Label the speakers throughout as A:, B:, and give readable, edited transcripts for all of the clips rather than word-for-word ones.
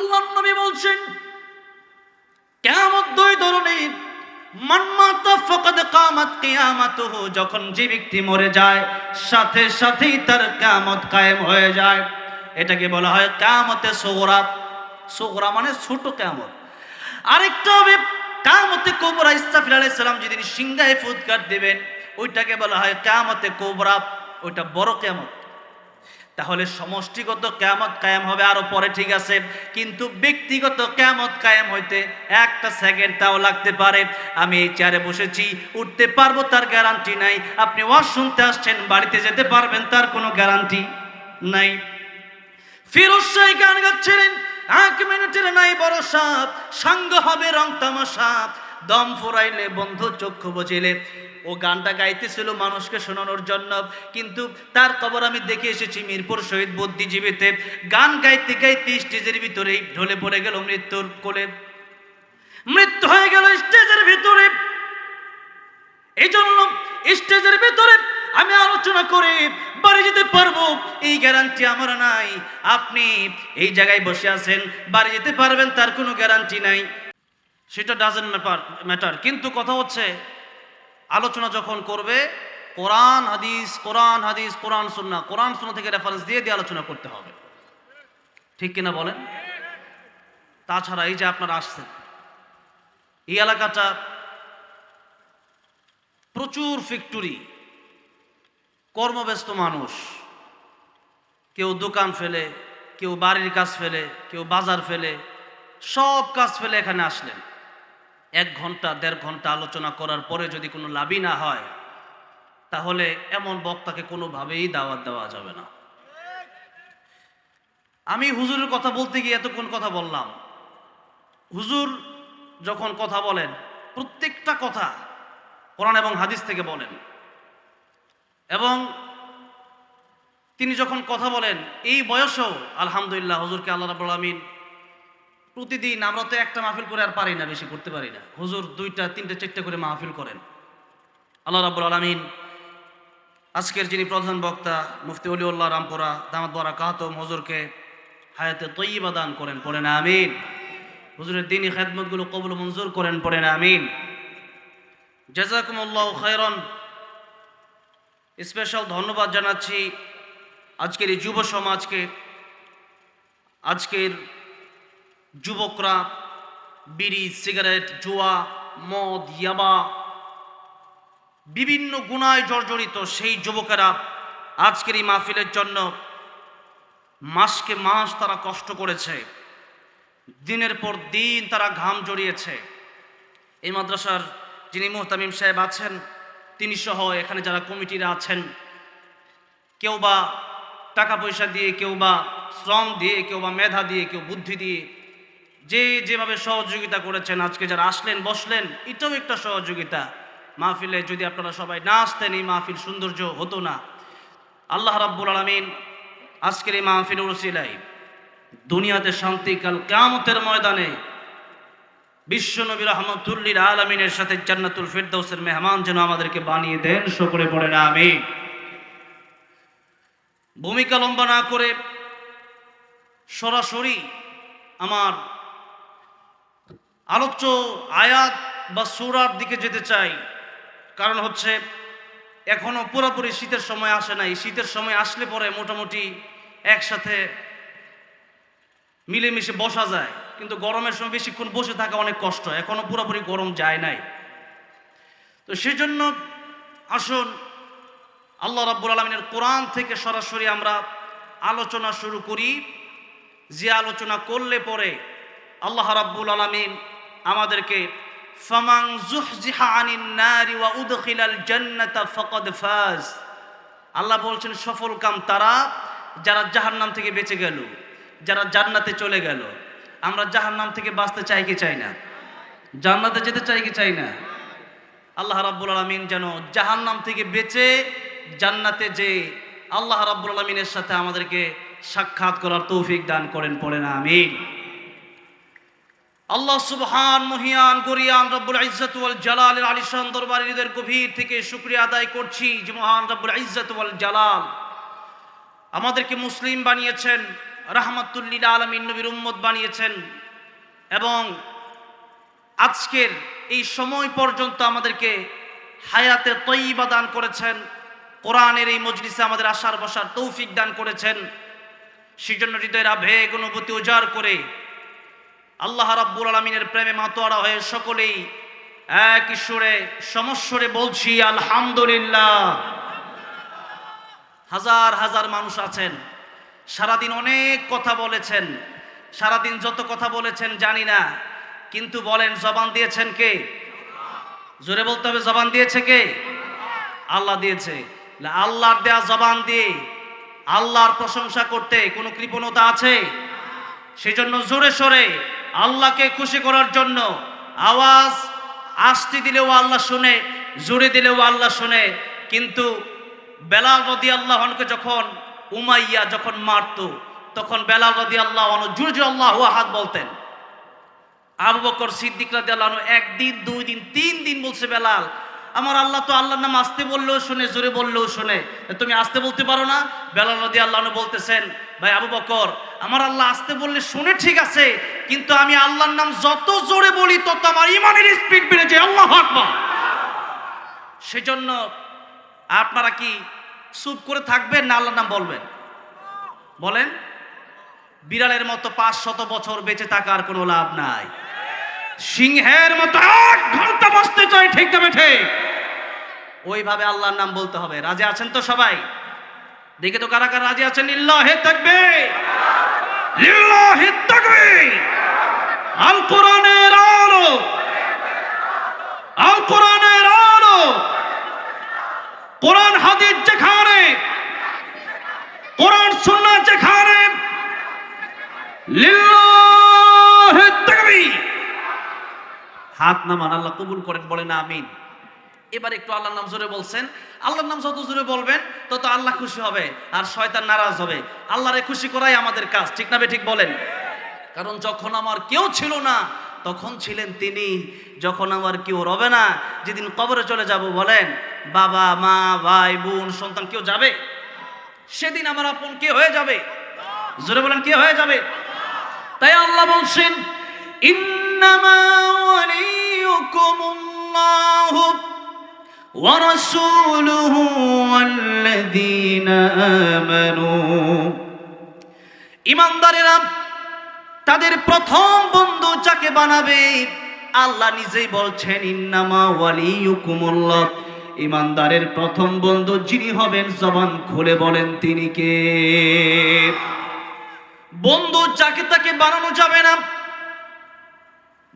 A: আল্লাহর নবী বলছেন কিয়ামত দুই ধরনের, মান মাতা ফাকাদ কামাত কিয়ামাতুহু, যখন যে ব্যক্তি মরে যায় সাথে সাথেই তার কিয়ামত কায়েম হয়ে যায়। এটাকে বলা হয় কিয়ামতে সুগরা। সুগরা মানে ছোট কিয়ামত। আরেকটা হবে কিয়ামতে কুবরা, ইসরাফিল আলাইহিস সালাম যেদিন সিংহায় ফুৎকার দিবেন ওইটাকে বলা হয় কিয়ামতে কুবরা, ওইটা বড় কিয়ামত। তাহলে সমষ্টিগত কিয়ামত কায়েম হবে আরো পরে, ঠিক আছে, কিন্তু ব্যক্তিগত কিয়ামত কায়েম হইতে একটা সেকেন্ড তাও লাগতে পারে। আমি এই চেয়ারে বসেছি, উঠতে পারবো তার গ্যারান্টি নাই। আপনি ওয়াজ শুনতে আসছেন, বাড়িতে যেতে পারবেন তার কোনো গ্যারান্টি নাই। ফিরোজ শাহ গান গাচ্ছিলেন, 1 মিনিটের নাই ভরসা, সঙ্গ হবে রং তামাশা, দম ফুরাইলে বন্ধু চক্ষু বুঝিলে। ও গানটা গাইতেছিল মানুষকে শোনানোর জন্য, কিন্তু তার খবর আমি দেখে এসেছি মিরপুর শহীদ বুদ্ধিজীবীতে। গান গাইতে গাইতে স্টেজের ভিতরেই ঢলে পড়ে গেল মৃত্যুর কোলে, মৃত্যু হয়ে গেল স্টেজের ভিতরে। এই জন্য স্টেজের ভিতরে আমি আলোচনা করে বাড়ি যেতে পারবো এই গ্যারান্টি আমার নাই। আপনি এই জায়গায় বসে আছেন, বাড়ি যেতে পারবেন তার কোনো গ্যারান্টি নাই, সেটা ডাজেন্ট ম্যাটার। কিন্তু কথা হচ্ছে আলোচনা যখন করবে কোরআন হাদিস, কোরআন হাদিস, কোরআন সুন্নাহ, কোরআন সুন্নাহ থেকে রেফারেন্স দিয়ে দিয়ে আলোচনা করতে হবে, ঠিক কিনা বলেন? তাছাড়া এই যে আপনারা আসছেন, এই এলাকাটা প্রচুর ফ্যাক্টরি, কর্মব্যস্ত মানুষ, কেউ দোকান ফেলে, কেউ বাড়ির কাজ ফেলে, কেউ বাজার ফেলে, সব কাজ ফেলে এখানে আসলেন। 1 ঘন্টা 1.5 ঘন্টা আলোচনা করার পরে যদি কোনো লাভই না হয়, তাহলে এমন বক্তাকে কোনোভাবেই দাওয়াত দেওয়া যাবে না। আমি হুজুরের কথা বলতে গিয়ে এতক্ষণ কথা বললাম। হুজুর যখন কথা বলেন প্রত্যেকটা কথা কোরআন এবং হাদিস থেকে বলেন, এবং তিনি যখন কথা বলেন এই বয়সেও আলহামদুলিল্লাহ হুজুরকে আল্লাহ রাব্বুল আলামিন প্রতিদিন, আমরা তো একটা মাহফিল করে আর পারি না, বেশি করতে পারি না, হুজুর 2টা 3টে 4টে করে মাহফিল করেন। আল্লাহ রাব্বুল আলামিন আজকের যিনি প্রধান বক্তা মুফতি ওলিউল্লাহ রামপুরা দামাত বারাকাতুহুম, হুজুরকে হায়াতে তয়্যিবা দান করেন, পড়েন আমিন। হুজুরের দ্বীনি খেদমতগুলো কবুল মঞ্জুর করেন, পড়েন আমিন। জাযাকুমুল্লাহু খায়রান। স্পেশাল ধন্যবাদ জানাচ্ছি আজকের এই যুব সমাজকে। আজকের যুবকরা বিড়ি, সিগারেট, জুয়া, মদ, ইয়াবা, বিভিন্ন গুনায় জর্জরিত সেই যুবকেরা আজকের এই মাহফিলের জন্য মাসকে মাস তারা কষ্ট করেছে, দিনের পর দিন তারা ঘাম জড়িয়েছে। এই মাদ্রাসার যিনি মুহতামিম সাহেব আছেন, তিনি সহ এখানে যারা কমিটিরা আছেন, কেউ বা টাকা পয়সা দিয়ে, কেউ বা শ্রম দিয়ে, কেউ বা মেধা দিয়ে, কেউ বুদ্ধি দিয়ে, যে যেভাবে সহযোগিতা করেছেন, আজকে যারা আসলেন বসলেন, এটাও একটা সহযোগিতা। মাহফিলে যদি আপনারা সবাই না আসতেন এই মাহফিল সৌন্দর্য হতো না। আল্লাহ রাব্বুল আলামিন আজকের এই মাহফিলের উসিলায় দুনিয়াতে শান্তি, কাল কিয়ামতের ময়দানে বিশ্বনবী রাহমাতুল লিল আলামিনের সাথে জান্নাতুল ফিরদাউসের মেহমান যেন আমাদেরকে বানিয়ে দেন, সকলে পড়েন আমিন। ভূমিকা লম্বা না করে সরাসরি আমার আলোচ্য আয়াত বা সূরার দিকে যেতে চাই। কারণ হচ্ছে এখনো পুরোপুরি শীতের সময় আসে নাই। শীতের সময় আসলে পরে মোটামুটি একসাথে মিলেমিশে বসা যায়, কিন্তু গরমের সময় বেশিক্ষণ বসে থাকা অনেক কষ্ট, এখনো পুরোপুরি গরম যায় নাই। তো সেজন্য আসুন আল্লাহ রাব্বুল আলামিনের কোরআন থেকে সরাসরি আমরা আলোচনা শুরু করি, যে আলোচনা করলে পরে আল্লাহ রাব্বুল আলামিন আমাদেরকে ফামান যুহজিহা আনিন নারি ওয়া উদখিলাল জান্নাতা ফাকাদ ফাজ, আল্লাহ বলছেন সফল কাম তারা যারা জাহান্নাম থেকে বেঁচে গেল, যারা জান্নাতে চলে গেল। আমরা জাহান্নাম থেকে বাঁচতে চাই কি চাই না? জান্নাতে যেতে চাই কি চাই না? আল্লাহ রাব্বুল আলামিন যেন জাহান্নাম থেকে বেঁচে জান্নাতে যে আল্লাহ রাব্বুল আলামিনের সাথে আমাদেরকে সাক্ষাৎ করার তৌফিক দান করেন, পড়েন আমিন। আল্লাহ সুবহান মহিয়ান গরিয়ান রব্বুল ইজ্জত ওয়াল জালালের আলিশান দরবারে হৃদয়ের গভীর থেকে শুকরিয়া আদায় করছি যে মহান রব্বুল ইজ্জত ওয়াল জালাল আমাদেরকে মুসলিম বানিয়েছেন, রাহমাতুল লিল আলামিন নবীর উম্মত বানিয়েছেন এবং আজকের এই সময় পর্যন্ত আমাদেরকে হায়াতে তয়্যিবা দান করেছেন, কোরআনের এই মজলিসে আমাদের আসার বসার তৌফিক দান করেছেন। সেজন্য হৃদয়ের আবেগ অনুভূতি উজাড় করে আল্লাহ রাব্বুল আলামিনের প্রেমে মাতোয়ারা হয়ে সকলেই এক ঈশ্বরে সমস্বরে বলছি আলহামদুলিল্লাহ। হাজার হাজার মানুষ আছেন, সারাদিন অনেক কথা বলেছেন, সারাদিন যত কথা বলেছেন জানি না, কিন্তু বলেন জবান দিয়েছেন কে? জোরে বলতে হবে, জবান দিয়েছে কে? আল্লাহ দিয়েছে। আল্লাহর দেয়া জবান দিয়ে আল্লাহর প্রশংসা করতে কোনো কৃপণতা আছে? সেজন্য জোরে সোরে আল্লাহকে খুশি করার জন্য আওয়াজ আস্তে দিলেও আল্লাহ শুনে, জোরে দিলেও আল্লাহ শুনে। কিন্তু বেলাল রাদিয়াল্লাহু আনহুকে যখন উমাইয়া যখন মারতো, তখন বেলাল রাদিয়াল্লাহু আনহু জোরে জোরে আল্লাহু আহাদ বলতেন। আবু বকর সিদ্দিক রাদিয়াল্লাহু আনহু একদিন, দুই দিন, তিন দিন বলছে, বেলাল আমার আল্লাহ তো আল্লাহর নাম আস্তে বললেও শুনে, জোরে বললেও শুনে, তুমি আস্তে বলতে পারো না? বেলাল রাদিয়াল্লাহু আনহু বলতেছেন, ভাই আবু বকর, আমার আল্লাহ আস্তে বললে শুনে ঠিক আছে, কিন্তু আমি আল্লাহর নাম যত জোরে বলি তত আমার ঈমানের স্পিড বেড়ে যায়। আল্লাহু আকবার। সেজন্য আপনারা কি চুপ করে থাকবেন না আল্লাহর নাম বলবেন? বলেন। বিড়ালের মতো 500 বছর বেঁচে থাকার কোনো লাভ নাই, সিংহের মতো 1 ঘন্টা বসতে চাই, ঠিক না বেঠে? ওইভাবে আল্লাহর নাম বলতে হবে। রাজি আছেন তো সবাই? দেখে তো কারা কারা রাজি আছেন? লিল্লাহি তাকবীর, লিল্লাহি তাকবীর। আল কোরআনের আলো, আল কোরআনের আলো, কোরআন হাদিস যেখানে, কোরআন সুন্নাহ যেখানে, লিল্লাহি তাকবীর। হাত নামান, আল্লাহ কবুল করেন, বলেন আমিন। এবার একটু আল্লাহর নাম জোরে বলছেন। আল্লাহর নাম যত জোরে বলবেন তত আল্লাহ খুশি হবে আর শয়তান নারাজ হবে। আল্লাহরে খুশি করাই আমাদের কাজ, ঠিক না ঠিক বলেন? কারণ যখন আমার কেউ ছিল না তখন ছিলেন তিনি, যখন আমার কেউ রবে না, যেদিন কবরে চলে যাব, বলেন বাবা মা ভাই বোন সন্তান কেউ যাবে? সেদিন আমার আপন কে হয়ে যাবে? জোরে বলেন, কে হয়ে যাবে? তাই আল্লাহ বলছেন, ইন্নামা ওয়ালিয়ুকুমুল্লাহু ওয়া রাসূলুহু ওয়াল্লাযীনা আমানু। ঈমানদারেরা তাদের প্রথম বন্ধু যাকে বানাবে, আল্লাহ নিজেই বলছেন ইন্নামা ওয়ালিয়ুকুমুল্লাহ, ঈমানদারের প্রথম বন্ধু যিনি হবেন, জবান খুলে বলেন তিনি কে? বন্ধু যাকে তাকে বানানো যাবে না,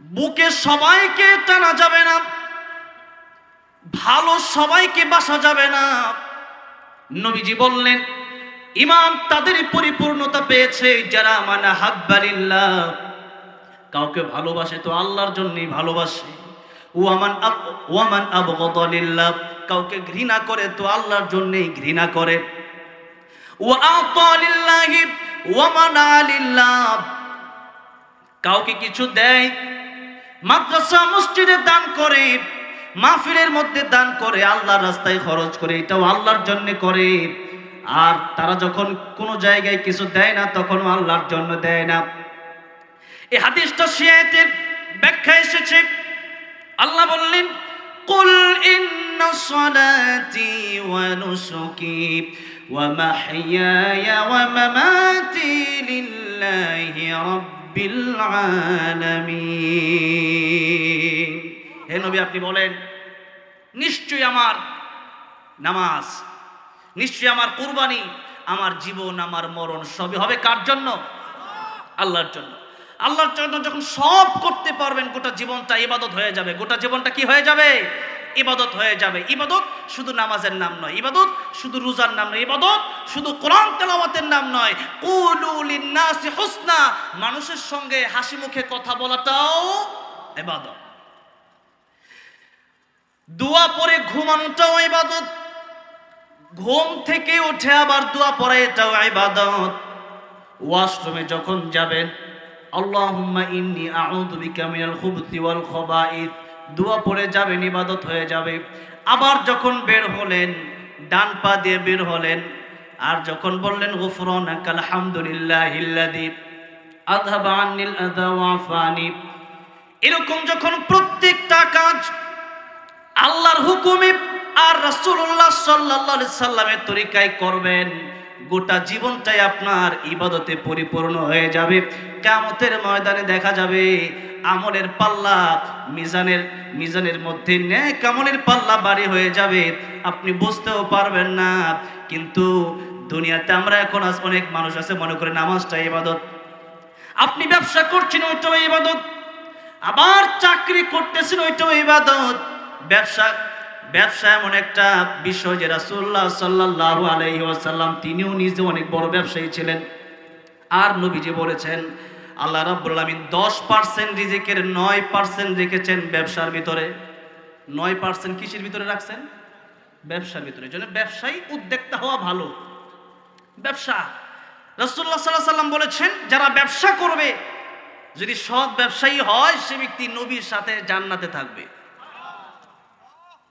A: বুকে সবাইকে টানা যাবে না, ভালো সবাইকে বাসা যাবে না। নবীজি বললেন ঈমান তাদের পরিপূর্ণতা পেয়েছে যারা মানা হাব্বালিল্লাহ, কাউকে ভালোবাসে তো আল্লাহর জন্যই ভালোবাসে। ওয়ামান আবগাদালিল্লাহ, কাউকে ঘৃণা করে তো আল্লাহর জন্যই ঘৃণা করে। ওয়া আতালিল্লাহি ওয়া মানালিল্লাহ, কাউকে কিছু দেয়, মাদ্রাসা মসজিদে দান করে, মাহফিলের মধ্যে দান করে, আল্লাহর রাস্তায় খরচ করে, এটাও আল্লাহর জন্য করে। আর তারা যখন কোনো জায়গায় কিছু দেয় না তখনও আল্লাহর জন্য দেয় না। এই হাদিসটা শিয়াতের ব্যাখ্যা এসেছে। আল্লাহ বললেন, কুল ইন্না সালাতি ওয়া নুসুকি ওয়া মাহইয়ায়া ওয়া মামাতি লিল্লাহি রাব্বিল আলামিন। হে নবী, আপনি বলেন নিশ্চয়ই আমার নামাজ, নিশ্চয়ই আমার কুরবানি, আমার জীবন, আমার মরণ সবই হবে কার জন্য? আল্লাহর জন্য। আল্লাহর জন্য যখন সব করতে পারবেন, গোটা জীবনটা ইবাদত হয়ে যাবে। গোটা জীবনটা কি হয়ে যাবে? ইবাদত হয়ে যাবে। ইবাদত শুধু নামাজের নাম নয়, ইবাদত শুধু রোজার নাম নয়, ইবাদত শুধু কোরআন তেলাওয়াতের নাম নয়। কুলু লিন্নাসি হুসনা, মানুষের সঙ্গে হাসি মুখে কথা বলাটাও ইবাদত। দোয়া পড়ে ঘুমানোটাও ইবাদত। ঘুম থেকে উঠে আবার দোয়া পড়া, এটাও ইবাদত। ওয়াশরুমে যখন যাবেন, আল্লাহুম্মা ইন্নী আউযু বিকা মিনাল খুবুসি ওয়াল খাবাইস, দোয়া পড়ে যাবেন, ইবাদত হয়ে যাবে। আবার যখন বের হলেন, ডান পা দিয়ে বের হলেন, আর যখন বললেন গুফরানাকা আলহামদুলিল্লাহিল্লাযী আযহাবা আন্নিল আযা ওয়া আফানি, এরকম যখন প্রত্যেকটা কাজ আল্লাহর হুকুমে আর রাসূলুল্লাহ সাল্লাল্লাহু আলাইহি সাল্লামের তরিকায় করবেন, গোটা জীবনটাই আপনার ইবাদতে পরিপূর্ণ হয়ে যাবে। কিয়ামতের ময়দানে দেখা যাবে আমলের পাল্লা মিজানের মধ্যে নেক আমলের পাল্লা ভারী হয়ে যাবে, আপনি বুঝতেও পারবেন না। কিন্তু দুনিয়াতে আমরা এখন অনেক মানুষ আছে মনে করে নামাজটা ইবাদত, আপনি ব্যবসা করছেন ওইটাও ইবাদত, আবার চাকরি করতেছেন ওইটাও ইবাদত। ব্যবসা এমন একটা বিষয় যে রাসূলুল্লাহ সাল্লাল্লাহু আলাইহি ওয়াসাল্লাম তিনিও নিজে অনেক বড় ব্যবসায়ী ছিলেন। আর নবীজি বলেছেন আল্লাহ রাব্বুল আলামিন 10% রিজিকের 9% রেখেছেন ব্যবসার ভিতরে। 9% কিসের ভিতরে রাখছেন? ব্যবসার ভিতরে। জন্য ব্যবসায়ী উদ্যোক্তা হওয়া ভালো। ব্যবসা রাসূলুল্লাহ সাল্লাল্লাহু আলাইহি ওয়াসাল্লাম বলেছেন যারা ব্যবসা করবে যদি সৎ ব্যবসায়ী হয় সে ব্যক্তি নবীর সাথে জান্নাতে থাকবে।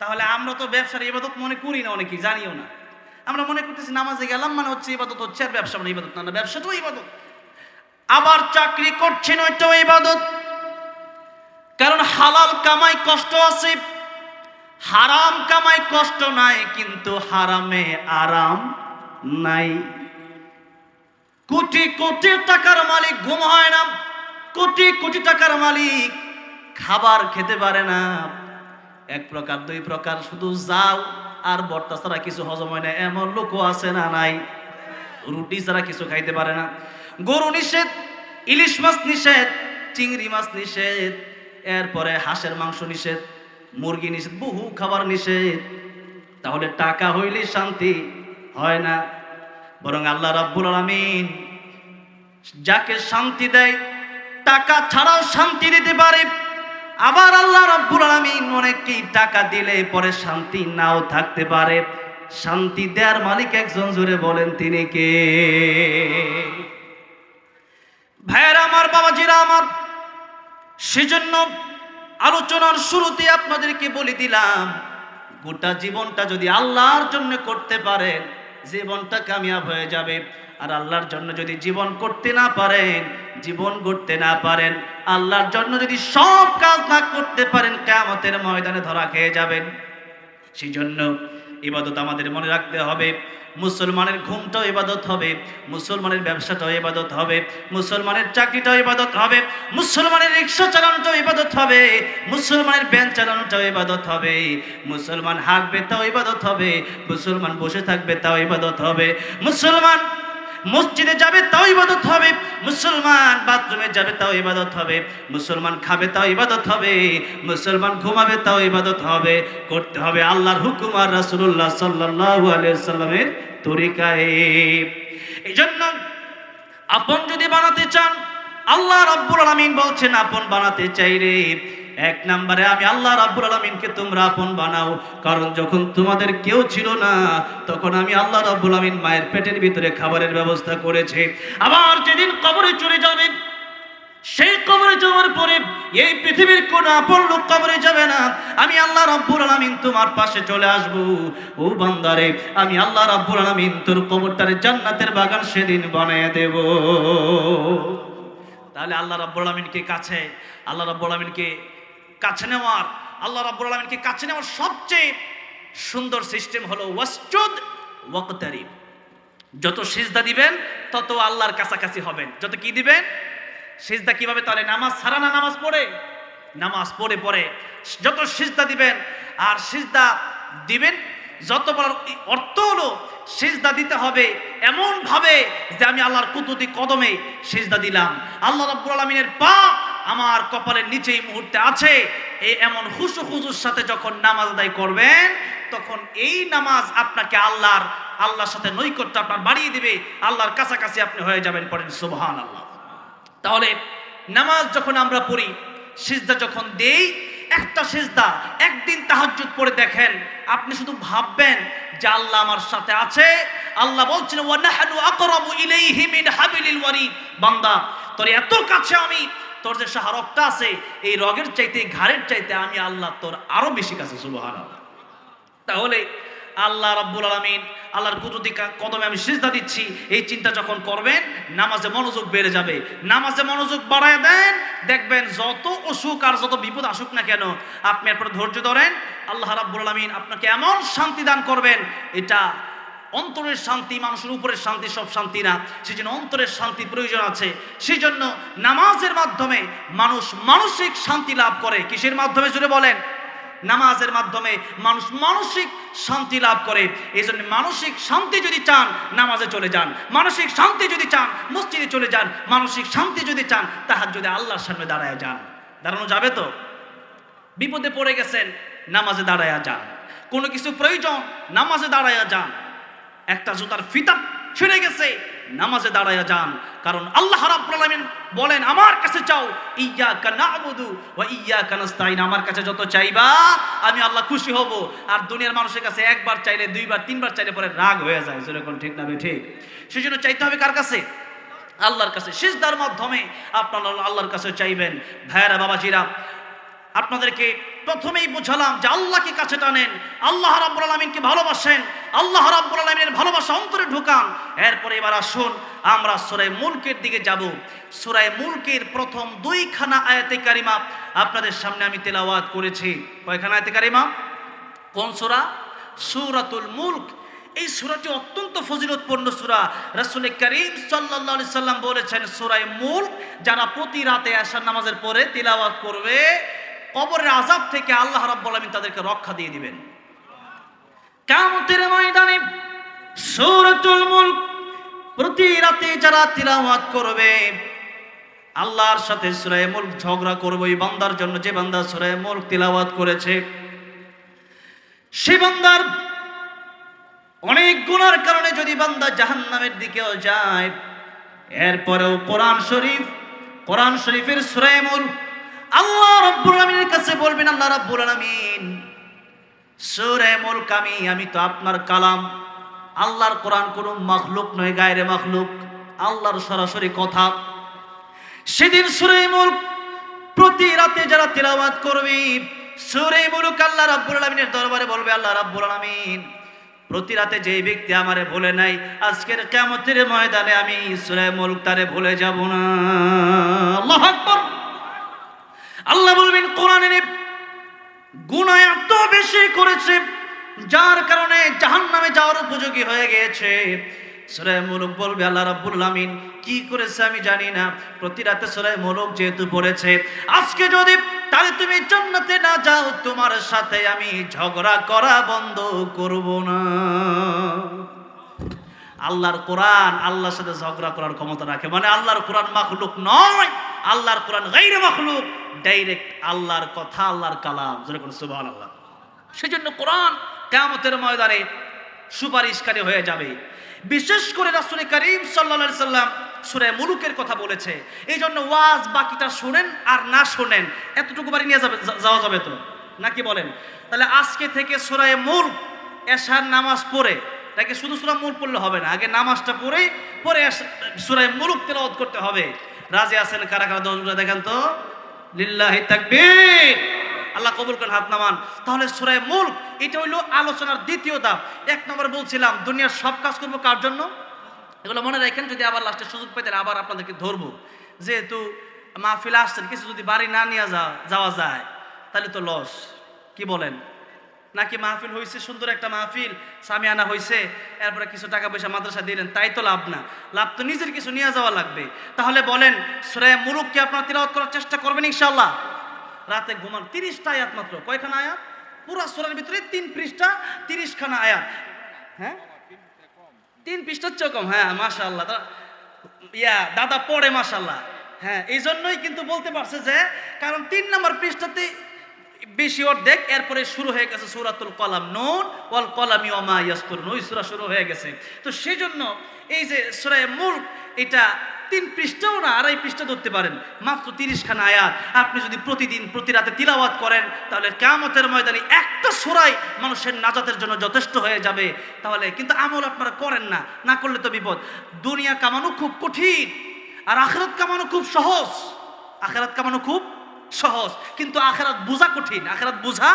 A: তাহলে আমরা তো ব্যবসার ইবাদত মনে করি না, অনেকেই জানিও না। আমরা মনে করতেছি নামাজে গেলাম মানে হচ্ছে ইবাদত হচ্ছে, আর ব্যবসা মানে ইবাদত না। ব্যবসাটাও ইবাদত। আবার চাকরি করছেন ওইটাও ইবাদত, কারণ হালাল কামাই কষ্ট আছে, হারাম কামাই কষ্ট নাই, কিন্তু হারামে আরাম নাই। কোটি কোটি টাকার মালিক ঘুম হয় না, কোটি কোটি টাকার মালিক খাবার খেতে পারে না। এক প্রকার দুই প্রকার শুধু যাও আর ভর্তা ছাড়া কিছু হজম হয় না, এমন লোকও আছে না নাই? রুটি ছাড়া কিছু খাইতে পারে না। গরু নিষেধ, ইলিশ মাছ নিষেধ, চিংড়ি মাছ নিষেধ, এরপরে হাঁসের মাংস নিষেধ, মুরগি নিষেধ, বহু খাবার নিষেধ। তাহলে টাকা হইলে শান্তি হয় না, বরং আল্লাহ রাব্বুল আলামিন যাকে শান্তি দেয় টাকা ছাড়াও শান্তি দিতে পারে। আবার আল্লাহ রাব্বুল আলামিন অনেককেই টাকা দিলে পরে শান্তি নাও থাকতে পারে। শান্তি দেওয়ার মালিক একজন, জোরে বলেন তিনি কে? ভাইয়েরা আমার, বাবাজিরা আমার, সেজন্য আলোচনার শুরুতে আপনাদেরকে বলে দিলাম গোটা জীবনটা যদি আল্লাহর জন্য করতে পারেন জীবনটা কামিয়াব হয়ে যাবে। আর আল্লাহর জন্য যদি জীবন করতে না পারেন, জীবন গড়তে না পারেন, আল্লাহর জন্য যদি সব কাজ না করতে পারেন, কিয়ামতের ময়দানে ধরা খেয়ে যাবেন। সেই জন্য ইবাদত আমাদের মনে রাখতে হবে। মুসলমানের ঘুমটাও ইবাদত হবে, মুসলমানের ব্যবসাটাও ইবাদত হবে, মুসলমানের চাকরিটাও ইবাদত হবে, মুসলমানের রিক্সা চালানোটাও ইবাদত হবে, মুসলমানের ভ্যান চালানোটাও ইবাদত হবে, মুসলমান হাঁটবে তাও ইবাদত হবে, মুসলমান বসে থাকবে তাও ইবাদত হবে, মুসলমান মসজিদে যাবে তাও ইবাদত হবে, মুসলমান বাথরুমে যাবে তাও ইবাদত হবে, মুসলমান খাবে তাও ইবাদত হবে, মুসলমান ঘুমাবে তাও ইবাদত হবে। করতে হবে আল্লাহর হুকুম আর রাসূলুল্লাহ সাল্লাল্লাহু আলাইহি ওয়াসাল্লামের তরিকায়। এইজন্য আপন যদি বানাতে চান, আল্লাহ রাব্বুল আলামিন বলছেন আপন বানাতে চাইলে এক নম্বরে আমি আল্লাহ রাব্বুল আলামিনকে তোমরা আপন বানাও। কারণ যখন তোমাদের কেউ ছিল না তখন আমি আল্লাহ রাব্বুল আলামিন মায়ের পেটের ভিতরে খাবারের ব্যবস্থা করেছে। আবার যেদিন কবরে চলে যাবে, সেই কবরে যাওয়ার পরে এই পৃথিবীর কোন আপন লোক কবরে যাবে না, আমি আল্লাহ রাব্বুল আলামিন তোমার পাশে চলে আসব। ও বান্দারে, আমি আল্লাহ রাব্বুল আলামিন তোর কবরটারে জান্নাতের বাগান সেদিন বানিয়ে দেব। তাহলে আল্লাহ রাব্বুল আলামিনকে কাছে, আল্লাহ রাব্বুল আলামিনকে কাছে নেওয়ার, আল্লাহ রাব্বুল আলামিনকে কাছে নেওয়ার সবচেয়ে সুন্দর সিস্টেম হলো ওয়াসজুদ ওয়াকতারিব। যত সিজদা দিবেন তত আল্লাহর কাছাকাছি হবেন। যত কি দিবেন? সিজদা। কিভাবে? তাহলে নামাজ ছাড়া না, নামাজ পড়ে, নামাজ পড়ে পড়ে যত সিজদা দিবেন, আর সিজদা দিবেন যত বলার অর্থ হলো সিজদা দিতে হবে এমন ভাবে যে আমি আল্লাহর কুদরতি কদমে সিজদা দিলাম, আল্লাহ রাব্বুল আলামিনের পা আমার কপালের নিচেই মুহূর্তে আছে। এই এমন খুশুর সাথে যখন নামাজ আদায় করবেন তখন এই নামাজ আপনাকে আল্লাহর সাথে নৈকট্য আপনার বাড়িয়ে দিবে, আল্লাহর কাছাকাছি আপনি হয়ে যাবেন। পড়েন সুবহানাল্লাহ। তাহলে নামাজ যখন আমরা পড়ি, সিজদা যখন দেই, একটা সিজদা একদিন তাহাজ্জুদ পড়ে দেখেন, আপনি শুধু ভাববেন যে আল্লাহ আমার সাথে আছে। আল্লাহ বলছেন ওয়া নাহনু আকরাবু ইলাইহি মিন হাবিলিল ওয়ারিদ, বান্দা তোর এত কাছে আমি, তোর যে শাহরগটা আছে এই রগের চাইতে, ঘাড়ের চাইতে আমি আল্লাহ তোর আরো বেশি কাছে। সুবহানাল্লাহ। তাহলে আল্লাহ রাব্বুল আলামিন আল্লাহর কুদরতি কদমে আমি সিজদা দিচ্ছি, এই চিন্তা যখন করবেন নামাজে মনোযোগ বেড়ে যাবে। নামাজে মনোযোগ বাড়ায় দেন, দেখবেন যত অসুখ আর যত বিপদ আসুক না কেন আপনি এরপর ধৈর্য ধরেন, আল্লাহ রাব্বুল আলামিন আপনাকে এমন শান্তি দান করবেন, এটা অন্তরের শান্তি, মানুষের উপরের শান্তি সব শান্তি না, সেজন্য অন্তরের শান্তি প্রয়োজন আছে। সেই জন্য নামাজের মাধ্যমে মানুষ মানসিক শান্তি লাভ করে। কিসের মাধ্যমে জুড়ে বলেন? নামাজের মাধ্যমে মানুষ মানসিক শান্তি লাভ করে। এই জন্য মানসিক শান্তি যদি চান নামাজে চলে যান, মানসিক শান্তি যদি চান মসজিদে চলে যান, মানসিক শান্তি যদি চান তাহাজ্জুদে আল্লাহর সামনে দাঁড়ায় যান। দাঁড়ানো যাবে তো? বিপদে পড়ে গেছেন নামাজে দাঁড়ায়া যান, কোনো কিছু প্রয়োজন নামাজে দাঁড়ায়া যান, একটা জুতার ফিতা ছিঁড়ে গেছে নামাজে দাঁড়ায়া যান। কারণ আল্লাহ রাব্বুল আলামিন বলেন আমার কাছে চাও, ইয়্যাকা না'বুদু ওয়া ইয়্যাকা নাস্তাঈন, আমার কাছে যত চাইবা আমি আল্লাহ খুশি হব। আর দুনিয়ার মানুষের কাছে একবার চাইলে, দুইবার, তিনবার চাইলে পরে রাগ হয়ে যায়। যেরকম ঠিক না ঠিক? সেজন্য চাইতে হবে কার কাছে? আল্লাহর কাছে। সিজদার মাধ্যমে আপনারা আল্লাহর কাছে চাইবেন। ভাইয়েরা, বাবাজিরা, আপনাদেরকে প্রথমেই বুঝালাম যে আল্লাহকে কাছে টানেন, আল্লাহ রাব্বুল আলামিনকে ভালোবাসেন, আল্লাহ রাব্বুল আলামিনের ভালোবাসা অন্তরে ঢুকান। এরপরে এবার আসুন আমরা সূরা মুলকের দিকে যাব। সূরা মুলকের প্রথম দুইখানা আয়াতে কারিমা আপনাদের সামনে আমি তেলাওয়াত করেছি। কয়খানা আয়াতে কারিমা? কোন সূরা? সূরাতুল মুলক। এই সূরাটি অত্যন্ত ফজিলতপূর্ণ সূরা। রাসূল করিম সাল্লাল্লাহু আলাইহি সাল্লাম বলেছেন, সূরা মুলক যারা প্রতি রাতে এশার নামাজের পরে তিলাওয়াত করবে কবরের আযাব থেকে আল্লাহ রাব্বুল আলামিন তাদেরকে রক্ষা দিয়ে দিবেন। কিয়ামতের ময়দানে সূরাতুল মুলক প্রতি রাতে যারা তিলাওয়াত করবে আল্লাহর সাথে সূরা মুলক ঝগড়া করবে ওই বান্দার জন্য যে বান্দা সূরা মুলক তিলাওয়াত করেছে। সে বান্দার অনেক গুনার কারণে যদি বান্দা জাহান্নামের দিকেও যায়, এরপরেও কোরআন শরীফের সূরা মুলক আল্লাহ রাব্বুল আলামিনের কাছে বলবেন, আল্লাহ রাব্বুল আলামিন সূরা মুলক আমি তো আপনার কালাম, আল্লাহর কোরআন কোনো মাখলুক নয়, গায়রে মাখলুক, আল্লাহর সরাসরি কথা। সেদিন সূরা মুলক প্রতি রাতে যারা তিলাওয়াত করবে সূরা মুলক আল্লাহ রাব্বুল আলামিনের দরবারে বলবে, আল্লাহ রাব্বুল আলামিন প্রতি রাতে যেই ব্যক্তি আমারে ভুলে নাই আজকের কিয়ামতের ময়দানে আমি সূরা মুলক তারে ভুলে যাব না। আল্লাহু আকবার। আল্লাহ বলবেন কোরআনের গুনাহ এত বেশি করেছে যার কারণে জাহান্নামে যাওয়ার উপযোগী হয়ে গিয়েছে। সূরা মুলক বলবে, আল্লাহ রাব্বুল আলামিন কি করেছে আমি জানি না, প্রতি রাতে সূরা মুলক যেহেতু পড়েছে আজকে যদি তাহলে তুমি জান্নাতে না যাও তোমার সাথে আমি ঝগড়া করা বন্ধ করব না। আল্লাহর কোরআন আল্লাহর সাথে ঝগড়া করার ক্ষমতা রাখে, মানে আল্লাহর কোরআন মাখলুক নয়, আল্লাহর কোরআন গায়রে মাখলুক, ডাইরেক্ট আল্লাহর কথা, আল্লাহর কালাম। যেরকম সুবহানাল্লাহ। সেজন্য কোরআন কিয়ামতের ময়দানে সুপারিশকারী হয়ে যাবে। বিশেষ করে রাসূল করিম সাল্লাল্লাহু আলাইহি সাল্লাম সূরা মুলকের কথা বলেছে, এই জন্য ওয়াজ বাকিটা শুনেন আর না শুনেন এতটুকু বাড়ি নিয়ে যাওয়া যাবে তো নাকি বলেন? তাহলে আজকে থেকে সূরা মুলক এশার নামাজ পড়ে, তাকে শুধু সূরা মুলক পড়লে হবে না, আগে নামাজটা পড়ে সূরা মুলক তেলাওয়াত করতে হবে। রাজি আছেন কারা কারা? দশজনে দেখেন তো। লিল্লাহি তাকবীর। আল্লাহ কবুল করেন, হাত নামান। তাহলে সূরা মুলক এটা হইল আলোচনার দ্বিতীয় ধাপ। এক নম্বর বলছিলাম দুনিয়ার সব কাজ করবো কার জন্য, এগুলো মনে রাখেন, যদি আবার লাস্টে সুযোগ পেতে আবার আপনাদেরকে ধরবো। যেহেতু মাহফিল আসছেন, কিছু যদি বাড়ি না নিয়ে যাওয়া যায় তাহলে তো লস। কি বলেন? নাকি মাহফিল হয়েছে, সুন্দর একটা মাহফিল, সামিয়ানা হয়েছে, এরপরে কিছু টাকা পয়সা মাদ্রাসা দিলেন, তাই তো লাভ না, লাভ তো নিজের কিছু নিয়ে যাওয়া লাগবে। তাহলে বলেন সূরা মুলক কি আপনারা তিলাওয়াত করার চেষ্টা করবেন ইনশাআল্লাহ? রাতে ঘুমান, 30টা আয়াত মাত্র। কয়খানা আয়াত? পুরা সূরার ভিতরে 3 পৃষ্ঠা, 30 খানা আয়াত। হ্যাঁ, 3 পৃষ্ঠার চেয়েও কম। হ্যাঁ, মাশাআল্লাহ। দাদা পড়ে মাশাআল্লাহ। হ্যাঁ, এই জন্যই কিন্তু বলতে পারছে যে, কারণ 3 নম্বর পৃষ্ঠাতে বেশি অর্ধেক, এরপরে শুরু হয়ে গেছে সূরাতুল কলাম, নুন ওয়াল কলামি ওয়া মা ইয়াসতুরুন, ওই সূরা শুরু হয়ে গেছে। তো সেই জন্য এই যে সূরা মুলক এটা 3 পৃষ্ঠাও না, 2.5 পৃষ্ঠা ধরতে পারেন, মাত্র 30 খানা আয়াত। আপনি যদি প্রতিদিন প্রতি রাতে তিলাওয়াত করেন তাহলে কিয়ামতের ময়দানে একটা সূরাই মানুষের নাজাতের জন্য যথেষ্ট হয়ে যাবে। তাহলে কিন্তু আমল আপনারা করেন না, না করলে তো বিপদ। দুনিয়া কামানো খুব কঠিন আর আখিরাত কামানো খুব সহজ। আখিরাত কামানো খুব সহজ, কিন্তু আখিরাত বোঝা কঠিন। আখিরাত বোঝা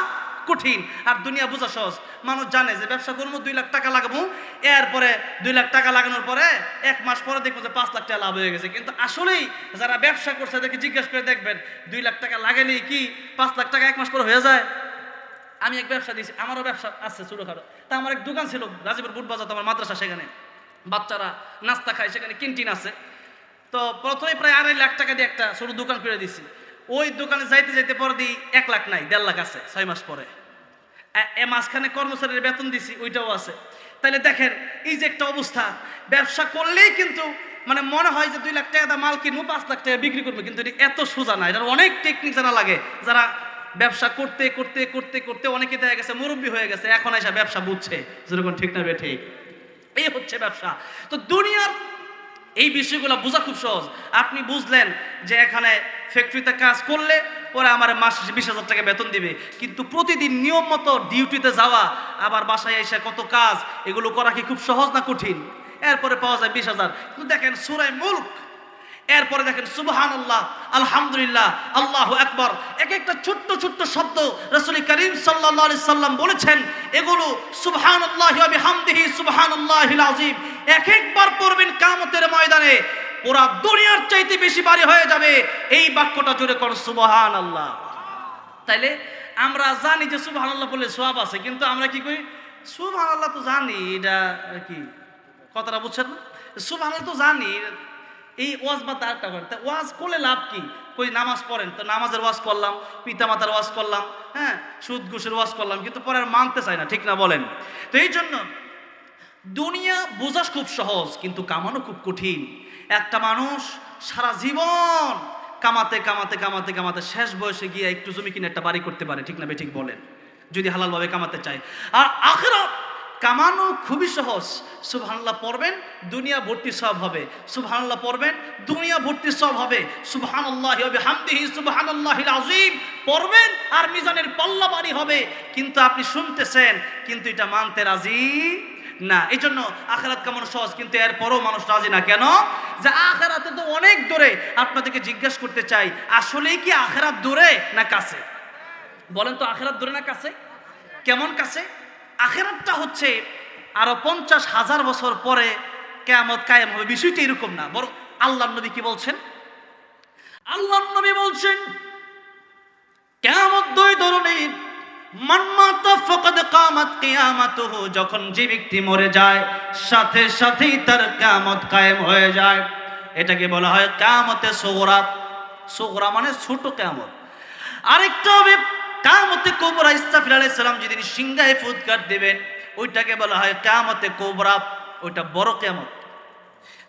A: কঠিন, আর দুনিয়া বোঝা সহজ। মানুষ জানে যে ব্যবসা করবো 2 লাখ টাকা লাগাবো, এরপরে 2 লাখ টাকা লাগানোর পরে 1 মাস পরে দেখবো যে 5 লাখ টাকা লাভ হয়ে গেছে। কিন্তু আসলেই যারা ব্যবসা করছে তাদেরকে জিজ্ঞেস করে দেখবেন 2 লাখ টাকা লাগালেই কি 5 লাখ টাকা 1 মাস পরে হয়ে যায়? আমি এক ব্যবসা দিয়েছি, আমারও ব্যবসা আছে ছোটখাটো। তা আমার এক দোকান ছিল গাজীপুর বুট বাজার, আমার মাদ্রাসা, সেখানে বাচ্চারা নাস্তা খায়, সেখানে ক্যান্টিন আছে। তো প্রথমে প্রায় 2.5 লাখ টাকা দিয়ে একটা ছোট দোকান করে দিছি। ওই দোকানে যাইতে যাইতে পরে দিই 1 লাখ নাই, 1.5 লাখ আছে 6 মাস পরে। মাঝখানে কর্মচারীর বেতন দিছি, ওইটাও আছে। তাহলে দেখেন এই যে একটা অবস্থা, ব্যবসা করলেই কিন্তু মানে মনে হয় যে 2 লাখ টাকা মাল কিনবো, 5 লাখ টাকা বিক্রি করবো, কিন্তু এত সোজা না। এটার অনেক টেকনিক জানা লাগে। যারা ব্যবসা করতে করতে করতে করতে অনেকে দেখা গেছে মুরব্বী হয়ে গেছে, এখন এসে ব্যবসা বুঝছে, যেরকম ঠিক না ঠিক। এই হচ্ছে ব্যবসা। তো দুনিয়ার এই বিষয়গুলো বোঝা খুব সহজ। আপনি বুঝলেন যে এখানে ফ্যাক্টরিতে কাজ করলে পরে আমার মাস 20,000 টাকা বেতন দিবে, কিন্তু প্রতিদিন নিয়ম মতো ডিউটিতে যাওয়া, আবার বাসায় এসে কত কাজ, এগুলো করা কি খুব সহজ না কঠিন? এরপরে পাওয়া যায় 20,000। কিন্তু দেখেন সূরা মুলক, এরপরে দেখেন সুবহানাল্লাহ, আলহামদুলিল্লাহ, আল্লাহু আকবার, এক একটা ছোট্ট ছোট্ট শব্দ রাসূল করিম সাল্লাল্লাহু আলাইহি সাল্লাম বলেছেন, এগুলো সুবহানাল্লাহি ওয়া বিহামদিহি সুবহানাল্লাহিল আযীম এক একবার পড়বেন কিয়ামতের ময়দানে পুরা দুনিয়ার চাইতে বেশি ভারী হয়ে যাবে। এই বাক্যটা জুড়ে কোন সুবহানাল্লাহ। তাইলে আমরা জানি যে সুবহানাল্লাহ বললে সওয়াব আছে, কিন্তু আমরা কি করি? সুবহানাল্লাহ তো জানি, এটা কি কথাটা বুঝছেন না? সুবহানাল্লাহ তো জানি, এই ওয়াজ বা তারটা করেন, তা ওয়াজ করলে লাভ কি? কই নামাজ পড়েন, তো নামাজের ওয়াজ করলাম, পিতামাতার ওয়াজ করলাম, হ্যাঁ, সুদ ঘুষের ওয়াজ করলাম, কিন্তু পরে আর মানতে চায় না, ঠিক না বলেন? তো এই জন্য দুনিয়া বোঝা খুব সহজ, কিন্তু কামানো খুব কঠিন। একটা মানুষ সারা জীবন কামাতে কামাতে কামাতে কামাতে শেষ বয়সে গিয়ে একটু জমি কিনে একটা বাড়ি করতে পারে, ঠিক না ঠিক বলেন? যদি হালালভাবে কামাতে চায়। আর আখিরাত কামানো খুবই সহজ। সুবহানাল্লাহ পড়বেন, দুনিয়া ভর্তি সব হবে। সুবহানাল্লাহ পড়বেন, দুনিয়া ভর্তি সব হবে। সুবহানাল্লাহি ওয়া বিহামদিহি সুবহানাল্লাহিল আযীম পড়বেন, আর মিজানের পাল্লা ভারী হবে। কিন্তু আপনি শুনতেছেন, কিন্তু এটা মানতে রাজি না। এই জন্য আখিরাত কেমন সহজ, কিন্তু এরপরও মানুষ রাজি না। কেন? যে আখিরাতে তো অনেক দূরে। আপনাদেরকে জিজ্ঞেস করতে চাই, আসলেই কি আখিরাত দূরে না কাছে? বলেন তো, আখিরাত দূরে না কাছে? কেমন কাছে? আখিরাতটা হচ্ছে আরো 50,000 বছর পরে কিয়ামত কায়েম হবে। বিষয়টা এরকম না, বরং আল্লাহর নবী কি বলছেন? আল্লাহর নবী বলছেন কিয়ামত 2 ধরনের। মান মাতা ফাকাদ কামাত কিয়ামাতুহু, যখন যে ব্যক্তি মরে যায় সাথে সাথেই তার কিয়ামত কায়েম হয়ে যায়। এটাকে বলা হয় কিয়ামতে সুগরা। সুগরা মানে ছোট কিয়ামত। আরেকটা হবে কিয়ামতে কুবরা। ইসরাফিল আলাইহিস সালাম যেদিন সিংহায় ফুৎকার দিবেন, ওইটাকে বলা হয় কিয়ামতে কুবরা, ওইটা বড় কিয়ামত।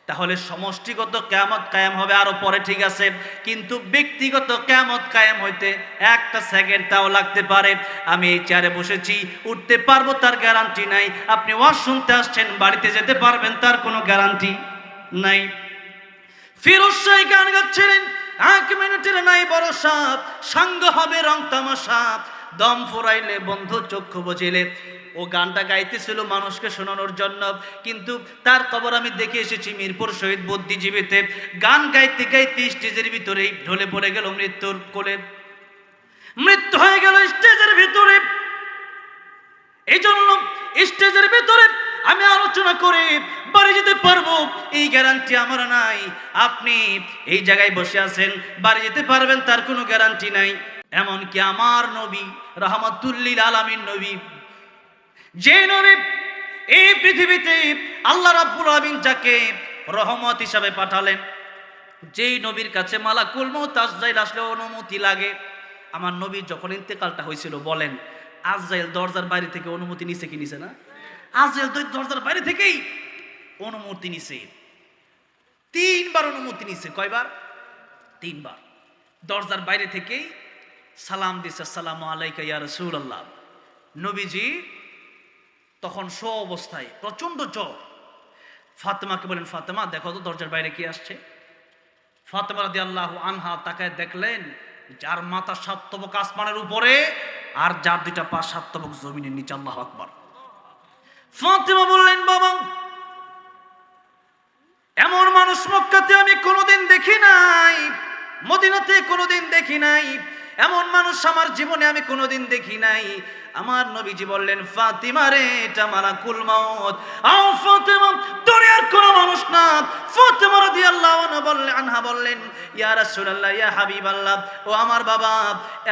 A: তাহলে সমষ্টিগত কিয়ামত কায়েম হবে আরো পরে, ঠিক আছে, কিন্তু ব্যক্তিগত কিয়ামত কায়েম হইতে একটা সেকেন্ড তাও লাগতে পারে। আমি এই চেয়ারে বসেছি, উঠতে পারবো তার গ্যারান্টি নাই। আপনি ওয়াজ শুনতে আসছেন, বাড়িতে যেতে পারবেন তার কোনো গ্যারান্টি নাই। ফিরোজ শাহ গান গাচ্ছিলেন, 1 মিনিটের নাই ভরসা, সঙ্গ হবে রং তামাশা, দম ফুরাইলে বন্ধু চক্ষু বুঝিলে। ও গানটা গাইতেছিল মানুষকে শোনানোর জন্য, কিন্তু তার খবর আমি দেখে এসেছি মিরপুর শহীদ বুদ্ধিজীবীতে। গান গাইতে গাইতে স্টেজের ভিতরেই ঢলে পড়ে গেল মৃত্যুর কোলে। মৃত্যু হয়ে গেল স্টেজের ভিতরে। এই জন্য স্টেজের ভিতরে আমি আলোচনা করে বাড়ি যেতে পারবো এই গ্যারান্টি আমার নাই। আপনি এই জায়গায় বসে আছেন, বাড়ি যেতে পারবেন তার কোনো গ্যারান্টি নাই। এমনকি আমার নবী রাহমাতুল লিল আলামিন নবী, যে নবী এই পৃথিবীতে আল্লাহ রাব্বুল আলামিন যাকে রহমত হিসাবে পাঠালেন, যেই নবীর কাছে মালাকুল মউত আজরাইল আসলে অনুমতি লাগে। আমার নবী যখন ইন্তেকালটা হয়েছিল, বলেন আজরাইল দরজার বাইরে থেকে অনুমতি নিছে কি নিছে না? আজরাইল দরজার বাইরে থেকেই অনুমতি নিছে। 3 বার অনুমতি নিছে। কয়বার? 3 বার। দরজার বাইরে থেকেই সালাম দিছে, আসসালামু আলাইকা ইয়া রাসূলুল্লাহ। নবীজি তখন শো অবস্থায়, প্রচন্ড জ্বর। ফাতেমাকে বলেন, ফাতেমা দেখো তো দরজার বাইরে কি আসছে। ফাতেমা রাদিয়াল্লাহু আনহা তাকায় দেখলেন, যার মাথা 7 তবক আসমানের উপরে, আর যার 2টা পা 7 তবক জমিনের নিচে। আল্লাহু আকবার। ফাতেমা বললেন, বাবা এমন মানুষ মক্কাতে আমি কোনোদিন দেখি নাই, মদিনাতে কোনোদিন দেখি নাই। এমন মানুষ আমার জীবনে আমি কোনোদিন দেখি নাই। আমার নবীজি বললেন, ফাতিমা রে, এটা মালাকুল মউত। আও ফাতিমা, দুনিয়ার কোনো মানুষ না। ফাতিমা রাদিয়াল্লাহু আনহা বললেন, ইয়া রাসূলুল্লাহ, ইয়া হাবিবাল্লাহ, ও আমার বাবা,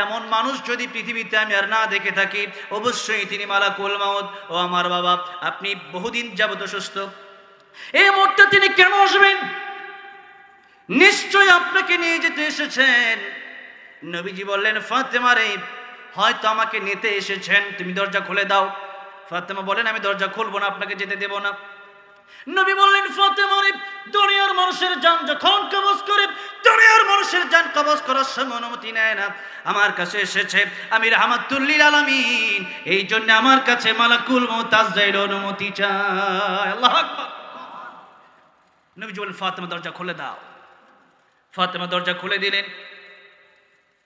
A: এমন মানুষ যদি পৃথিবীতে আমি আর না দেখে থাকি, অবশ্যই তিনি মালাকুল মউত। ও আমার বাবা, আপনি বহুদিন যাবত অসুস্থ, এই মুহূর্তে তিনি কেন আসবেন? নিশ্চয় আপনাকে নিয়ে যেতে এসেছেন। নবীজি বললেন, ফাতেমা রে, হয়তো আমাকে নিতে এসেছেন, তুমি দরজা খুলে দাও। ফাতেমা বলেন, আমি দরজা খুলবো না, আপনাকে যেতে দেব না। নবী বললেন, ফাতেমা রে, দুনিয়ার মানুষের জান যখন কবজ করে, দুনিয়ার মানুষের জান কবজ করার সময় অনুমতি নেয় না। আমার কাছে এসেছে, আমি রাহমাতুল লিল আলামিন, এই জন্য আমার কাছে মালাকুল মউত আজরাইল অনুমতি চায়। আল্লাহু আকবার। নবীজি বললেন, ফাতেমা দরজা খুলে দাও। ফাতেমা দরজা খুলে দিলেন।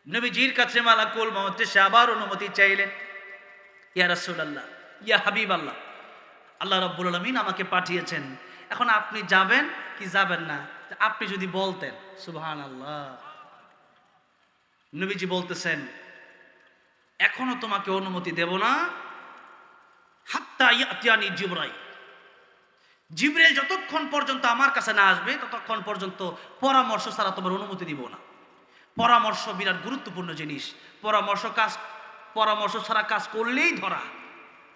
A: নবীজির কাছে মালাকুল মউত এসে আবার অনুমতি চাইলেন, ইয়া রাসূলুল্লাহ, ইয়া হাবিবাল্লাহ, আল্লাহ রাব্বুল আলামিন আমাকে পাঠিয়েছেন, এখন আপনি যাবেন কি যাবেন না? আপনি যদি বলতেন। সুবহানাল্লাহ। নবীজি বলতেছেন, এখনো তোমাকে অনুমতি দেব না, হাত্তা ইয়াতিয়ানি জিবরাইল। জিবরাইল যতক্ষণ পর্যন্ত আমার কাছে না আসবে, ততক্ষণ পর্যন্ত পরামর্শ ছাড়া তোমার অনুমতি দিব না। পরামর্শ বিরাট গুরুত্বপূর্ণ জিনিস। পরামর্শ ছাড়া কাজ করলেই ধরা।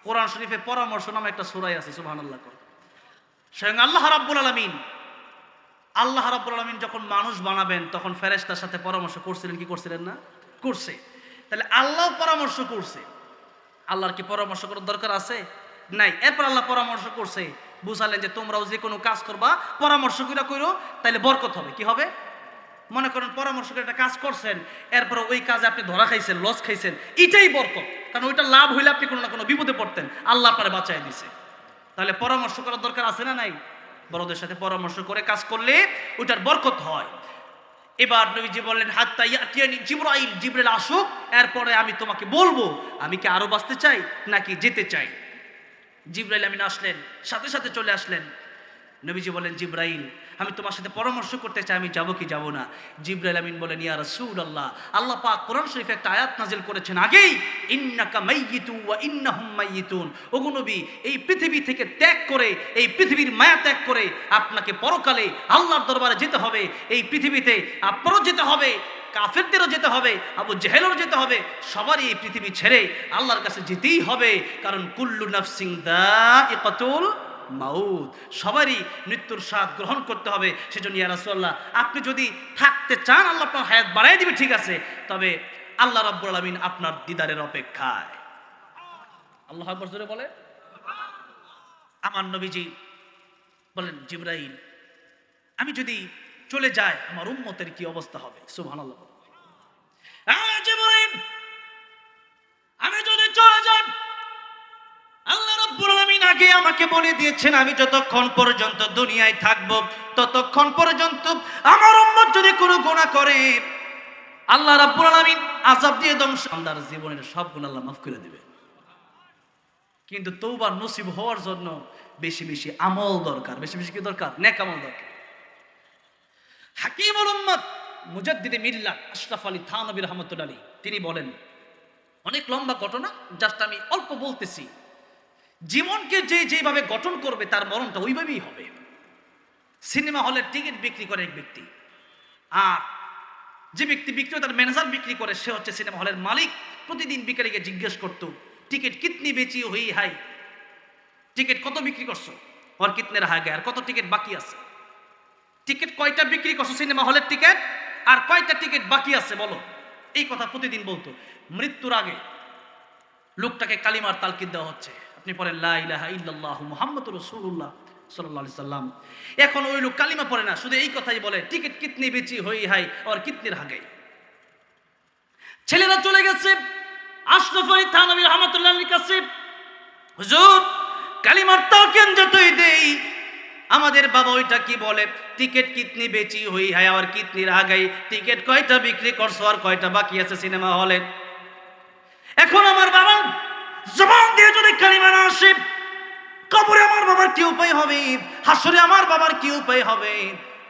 A: কোরআন শরীফে পরামর্শ নামে একটা সূরা আছে, সুবহানাল্লাহ। স্বয়ং আল্লাহ রাব্বুল আলামিন যখন মানুষ বানাবেন, তখন ফেরেশতার সাথে পরামর্শ করছিলেন কি করছিলেন না? করছে। তাহলে আল্লাহ পরামর্শ করছে, আল্লাহর কি পরামর্শ করার দরকার আছে? নাই। এরপর আল্লাহ পরামর্শ করছে, বুঝালেন যে তোমরাও যে কোনো কাজ করবা পরামর্শ করে করো, তাইলে বরকত হবে। কি হবে? মনে করেন পরামর্শ করে একটা কাজ করছেন, এরপর ওই কাজে আপনি ধরা খাইছেন, লস খাইছেন, এটাই বরকত। কারণ ওইটা লাভ হইলে আপনি কোনো না কোনো বিপদে পড়তেন, আল্লাহ আপনারে বাঁচায় দিছে। তাহলে পরামর্শ করার দরকার আছে না নাই? বড়দের সাথে পরামর্শ করে কাজ করলে ওইটার বরকত হয়। এবার নবীজি বললেন, হাত্তা ইয়াতিয়ানি জিবরাইল, জিবরাইল আসুক, এরপরে আমি তোমাকে বলবো আমি কি আরো বাঁচতে চাই নাকি যেতে চাই। জিবরাইল আমিন আসলেন, সাথে সাথে চলে আসলেন। নবীজি বলেন, জিবরাইল, আমি তোমার সাথে পরামর্শ করতে চাই, আমি যাব কি যাব না? জিবরাইল আমিন বলেন, ইয়া রাসূলুল্লাহ, আল্লাহ পাক কোরআন শরীফে একটা আয়াত নাজিল করেছেন আগেই, ইন্নাকা মাইয়িতু ওয়া ইন্নাহুম মাইয়িতুন। ওগো নবী, এই পৃথিবী থেকে ত্যাগ করে, এই পৃথিবীর মায়া ত্যাগ করে আপনাকে পরকালে আল্লাহর দরবারে যেতে হবে। এই পৃথিবীতে আপনারও যেতে হবে, কাফেরদেরও যেতে হবে, আবু জেহেলেরও যেতে হবে, সবারই এই পৃথিবী ছেড়ে আল্লাহর কাছে যেতেই হবে। কারণ কুল্লু নাফসিন দাইকাতুল মাউত, সবারই মৃত্যুর স্বাদ গ্রহণ করতে হবে। সেজন্য ইয়া রাসূলুল্লাহ, আপনি যদি থাকতে চান, আল্লাহ আপনার হায়াত বাড়াই দিবে, ঠিক আছে, তবে আল্লাহ রাব্বুল আলামিন আপনার দিদারের অপেক্ষায়। আল্লাহু আকবার জোরে বলে। আমার নবীজি বলেন, জিবরাইল, আমি যদি চলে যাই আমার উম্মতের কি অবস্থা হবে? সুবহানাল্লাহ। জিবরাইল, আমি যদি চলে যাই, আল্লাহ রাব্বুল আলামিন আগে আমাকে বলে দিয়েছেন, আমি যতক্ষণ পর্যন্ত দুনিয়ায় থাকব, ততক্ষণ পর্যন্ত আমার উম্মত যদি কোনো গুনাহ করে, আল্লাহ রাব্বুল আলামিন আযাব দিয়ে ধ্বংস, বান্দার জীবনের সব গুনাহ আল্লাহ মাফ করে দিবে। কিন্তু তওবা নসিব হওয়ার জন্য বেশি বেশি আমল দরকার। বেশি বেশি কি দরকার? নেক আমল দরকার। হাকিমুল উম্মত মুজাদ্দিদে মিল্লাত আশরাফ আলী থানভী রাহমাতুল্লাহ আলাইহি তিনি বলেন, অনেক লম্বা ঘটনা, জাস্ট আমি অল্প বলতেছি। জীবনকে যেভাবে গঠন করবে তার মরণটা ওইভাবেই হবে। সিনেমা হলের টিকিট বিক্রি করে এক ব্যক্তি, আর যে ব্যক্তি বিক্রেতার ম্যানেজার বিক্রি করে সে হচ্ছে সিনেমা হলের মালিক। প্রতিদিন বিকারীকে জিজ্ঞেস করতো, টিকিট কিতনি বেচি হুই হাই, টিকিট কত বিক্রি করছো, আর কিতনে রাহা গয়া, আর কত টিকিট বাকি আছে, টিকিট কয়টা বিক্রি করছো সিনেমা হলের টিকিট, আর কয়টা টিকিট বাকি আছে বলো। এই কথা প্রতিদিন বলতো। মৃত্যুর আগে লোকটাকে কালিমার তালকিদ দেওয়া হচ্ছে, আপনি পড়েন লা ইলাহা ইল্লাল্লাহু মুহাম্মাদুর রাসূলুল্লাহ সাল্লাল্লাহু আলাইহি সাল্লাম। এখন ওই লোক কালিমা পড়ে না, শুধু এই কথাই বলে, টিকিট কিতনি বেচি হই হাই আর কিতনি রাহা গই। ছেলেরা চলে গেছে আশরাফ আলী থানভী রাহমাতুল্লাহ আলাইহির কাছে, হুজুর কালিমার তালকিদ যতই দেই আমাদের বাবা ওইটা কি বলে, টিকিট কিতনি বেচি হই হাই আর কিতনি রাহা গই, টিকিট কয়টা বিক্রি করছো আর কয়টা বাকি আছে সিনেমা হলে। এখন আমার বাবা জবান দিয়ে যদি কালিমা না আসে, কবরে আমার বাবার কি উপায় হবে, হাসরে আমার বাবার কি উপায় হবে?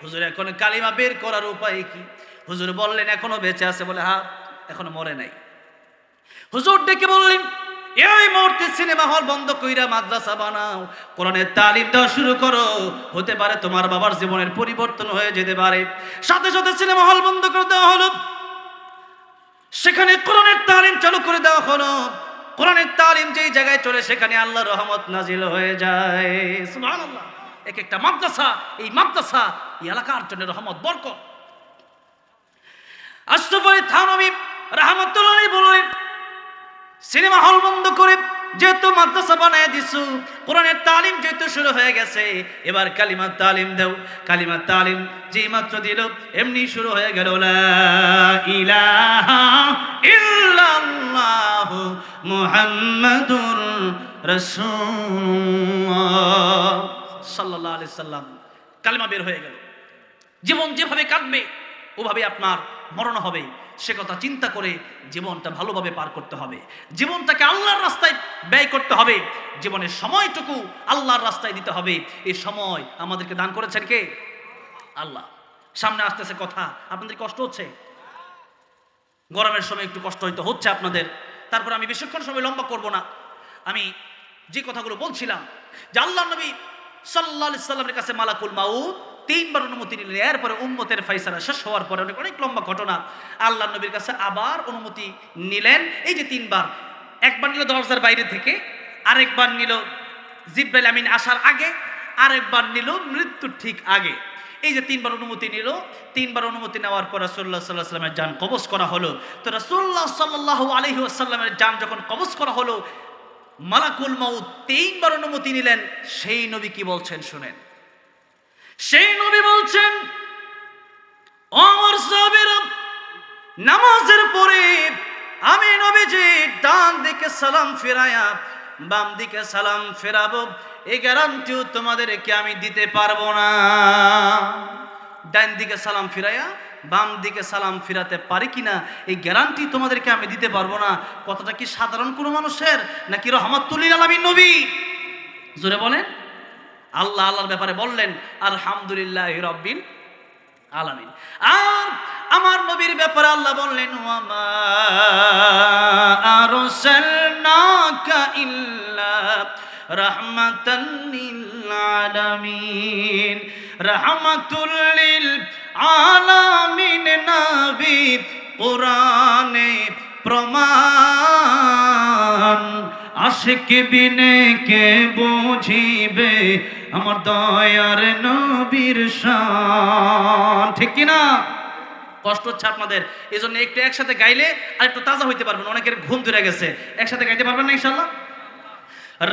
A: হুজুর এখন কালিমা বের করার উপায় কি? হুজুর বললেন এখনো বেঁচে আছে বলে, হ্যাঁ এখনো মরে নাই। হুজুর ডেকে বললেন, এই মুহূর্তে সিনেমা হল বন্ধ কইরা মাদ্রাসা বানাও, কোরআনের তালিম দেওয়া শুরু করো, হতে পারে তোমার বাবার জীবনের পরিবর্তন হয়ে যেতে পারে। সাথে সাথে সিনেমা হল বন্ধ করে দেওয়া হলো, সেখানে কোরআনের তালিম চালু করে দেওয়া হলো। কোরআনের তালিম যেই জায়গায় চলে সেখানে আল্লাহর রহমত নাজিল হয়ে যায়। সুবহানাল্লাহ। এক একটা মাদ্রাসা, এই মাদ্রাসা এই এলাকার জন্য রহমত, বরকত। আশরাফ আলী থানভী রাহমাতুল্লাহ আলাইহি বললেন, সিনেমা হল বন্ধ করে যেহেতু মাদ্রাসা বানায় দিছো, কোরআনের তালিম যেহেতু শুরু হয়ে গেছে, এবার কালিমার তালিম দাও। কালিমার তালিম যেই মাত্র দিল এমনি শুরু হয়ে গেল, লা ইলাহা ইল্লাল্লাহ মুহাম্মাদুর রাসূলুল্লাহ সাল্লাল্লাহু আলাইহি সাল্লাম। কালিমা বের হয়ে গেল। জীবন যেভাবে কাটবে ওভাবে আপনার মরণ হবে, সে কথা চিন্তা করে জীবনটা ভালোভাবে পার করতে হবে। জীবনটাকে আল্লাহর রাস্তায় ব্যয় করতে হবে। জীবনের সময়টুকু আল্লাহর রাস্তায় দিতে হবে। এই সময় আমাদেরকে দান করেছেন কে? আল্লাহ। সামনে আসতেছে কথা, আপনাদের কষ্ট হচ্ছে? গরমের সময় একটু কষ্ট হয়তো হচ্ছে আপনাদের। তারপর আমি বেশিক্ষণ সময় লম্বা করব না। আমি যে কথাগুলো বলছিলাম যে আল্লাহ নবী সাল্লাল্লাহু আলাইহি সাল্লামের কাছে মালাকুল মাউত 3 বার অনুমতি নিলেন। এরপরে উম্মতের ফায়সালা শেষ হওয়ার পরে অনেক লম্বা ঘটনা, আল্লাহ নবীর কাছে আবার অনুমতি নিলেন। এই যে 3 বার, একবার নিল দরজার বাইরে থেকে, আরেকবার নিল জিবরাইল আমিন আসার আগে, আরেকবার নিল মৃত্যুর ঠিক আগে। এই যে 3 বার অনুমতি নিল, 3 বার অনুমতি নেওয়ার পর রাসূলুল্লাহ সাল্লাল্লাহু আলাইহি ওয়াসাল্লামের জান কবজ করা হলো। তো রাসূলুল্লাহ সাল্লাল্লাহু আলাইহি ওয়াসাল্লামের জান যখন কবজ করা হলো, মালাকুল মাউত 3 বার অনুমতি নিলেন। সেই নবী কি বলছেন শুনেন। সেই নবী বলছেন, ও আমার সাহাবীরা, নামাজের পরে আমি নবীজি ডান দিকে সালাম ফেরায়া বাম দিকে সালাম ফেরাবো, এই গ্যারান্টিও তোমাদেরকে আমি দিতে পারবো না। ডান দিকে সালাম ফিরায়া বাম দিকে সালাম ফিরাতে পারি কিনা এই গ্যারান্টি তোমাদেরকে আমি দিতে পারবো না। কথাটা কি সাধারণ কোনো মানুষের নাকি রহমাতুল লিল আলামিন নবী? জোরে বলেন। আল্লাহ আল্লাহর ব্যাপারে বললেন আলহামদুলিল্লাহি রাব্বিল আলামিন। আর আমার নবীর ব্যাপারে আল্লাহ বললেন, ওয়া মা আরসালনাকা ইল্লা রাহমাতাল লিল আলামিন। রাহমাতুল লিল আলামিন নবী কোরআনে প্রমাণ, আশিক বিনে কে বুঝিবে আমার দয়ার নবীর শান। ঠিক কি না? কষ্ট হচ্ছে আপনাদের, এই জন্য একটু একসাথে গাইলে আর একটু তাজা হইতে পারবেন। অনেকের ঘুম ধরে গেছে, একসাথে গাইতে পারবেন না ইনশাআল্লাহ।